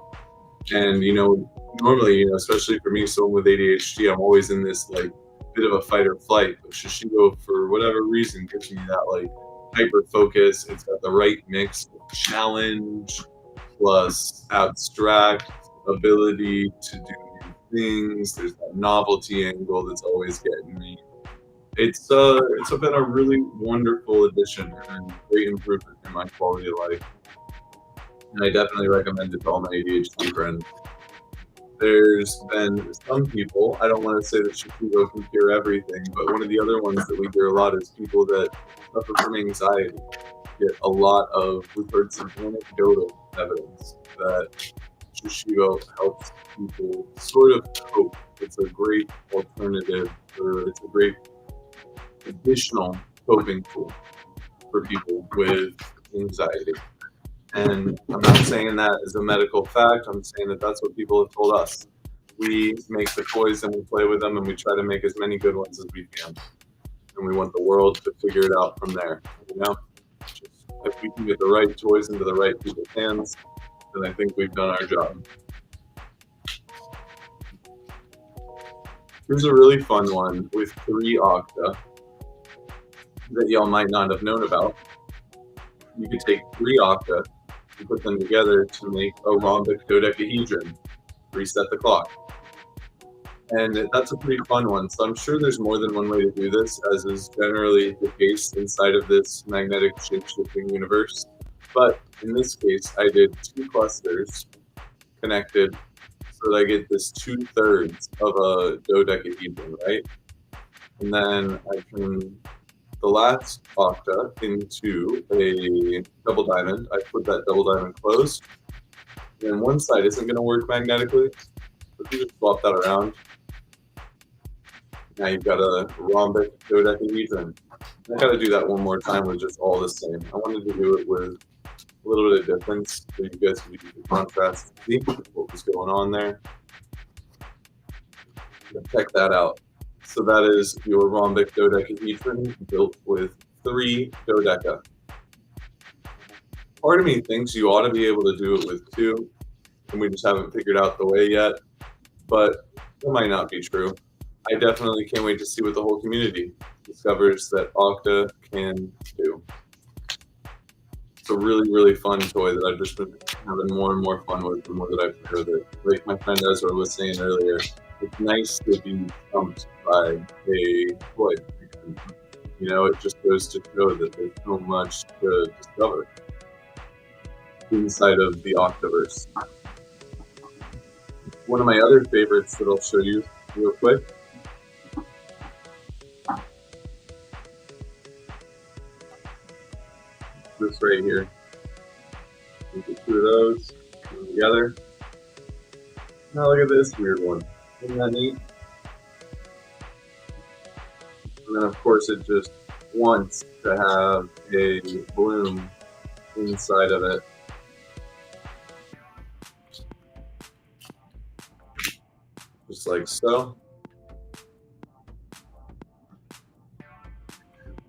And, you know, normally, especially for me, someone with ADHD, I'm always in this like bit of a fight or flight. But Shashibo, for whatever reason, gives me that like hyper focus. It's got the right mix of challenge plus abstract ability to do new things. There's that novelty angle that's always getting me. It's been a really wonderful addition and great improvement in my quality of life. And I definitely recommend it to all my ADHD friends. There's been some people, I don't want to say that Shashibo can cure everything, but one of the other ones that we hear a lot is people that suffer from anxiety. Get a lot of, we've heard some anecdotal evidence that Shashibo helps people sort of cope. It's a great alternative, or it's a great additional coping tool for people with anxiety. And I'm not saying that as a medical fact. I'm saying that that's what people have told us. We make the toys and we play with them and we try to make as many good ones as we can. And we want the world to figure it out from there. Just, if we can get the right toys into the right people's hands, then I think we've done our job. Here's a really fun one with 3 Octa that y'all might not have known about. You could take 3 Octa and put them together to make a rhombic dodecahedron, reset the clock. And that's a pretty fun one. So I'm sure there's more than one way to do this, as is generally the case inside of this magnetic shape-shifting universe. But in this case, I did 2 clusters connected so that I get this 2/3 of a dodecahedron, right? And then I turn the last Octa into a double diamond. I put that double diamond closed. And one side isn't going to work magnetically. But if you just swap that around, now you've got a rhombic dodecahedron. I got to do that one more time with just all the same. I wanted to do it with a little bit of difference so you guys can use the contrast to see what was going on there. Check that out. So that is your rhombic dodecahedron built with 3 dodeca. Part of me thinks you ought to be able to do it with 2, and we just haven't figured out the way yet, but that might not be true. I definitely can't wait to see what the whole community discovers that Octa can do. It's a really, really fun toy that I've just been having more and more fun with the more that I've played with it. Like my friend Ezra was saying earlier, it's nice to be stumped by a toy. It just goes to show that there's so much to discover inside of the Octaverse. One of my other favorites that I'll show you real quick. This right here. We get 2 of those together. Now look at this weird one. Isn't that neat? And then of course it just wants to have a bloom inside of it. Just like so.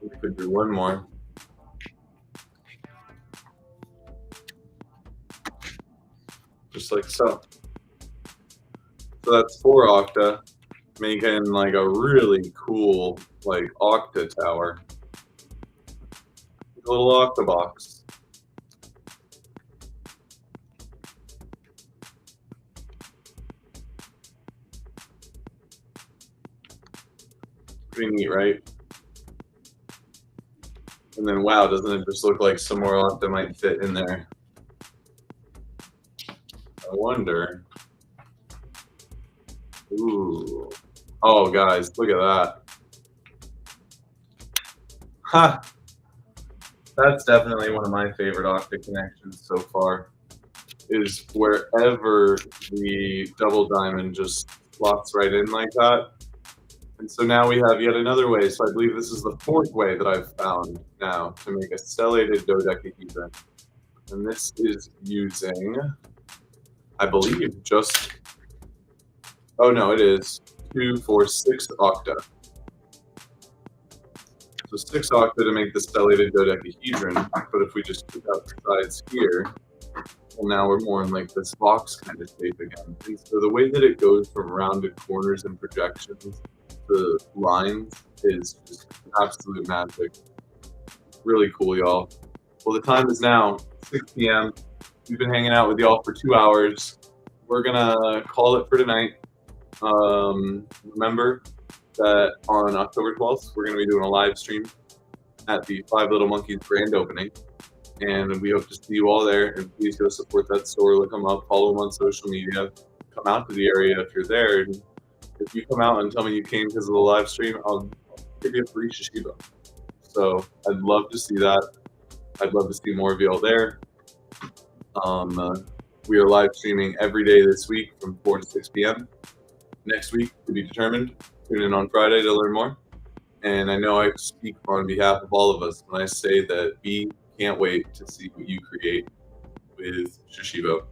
We could do one more. Just like so. So that's 4 Octa, making like a really cool like Octa tower. A little Octa box. Pretty neat, right? And then wow, doesn't it just look like some more Octa might fit in there? I wonder. Ooh. Oh, guys, look at that. Ha! That's definitely one of my favorite Octa connections so far. Is wherever the double diamond just slots right in like that. And so now we have yet another way. So I believe this is the 4th way that I've found now to make a stellated dodecahedron. And this is using, I believe, just, oh no, it is 2, 4, 6 Octa. So 6 Octa to make the stellated dodecahedron. But if we just took out the sides here, well, now we're more in like this box kind of shape again. And so the way that it goes from rounded corners and projections to lines is just absolute magic. Really cool, y'all. Well, the time is now 6 p.m. We've been hanging out with y'all for 2 hours. We're gonna call it for tonight. Remember that on October 12th, we're gonna be doing a live stream at the Five Little Monkeys grand opening. And we hope to see you all there. And please go support that store, look them up, follow them on social media, come out to the area if you're there. And if you come out and tell me you came because of the live stream, I'll give you a free Shashibo. So I'd love to see that. I'd love to see more of y'all there. We are live streaming every day this week from 4 to 6 p.m. Next week to be determined. Tune in on Friday to learn more. And I know I speak on behalf of all of us when I say that we can't wait to see what you create with Shashibo.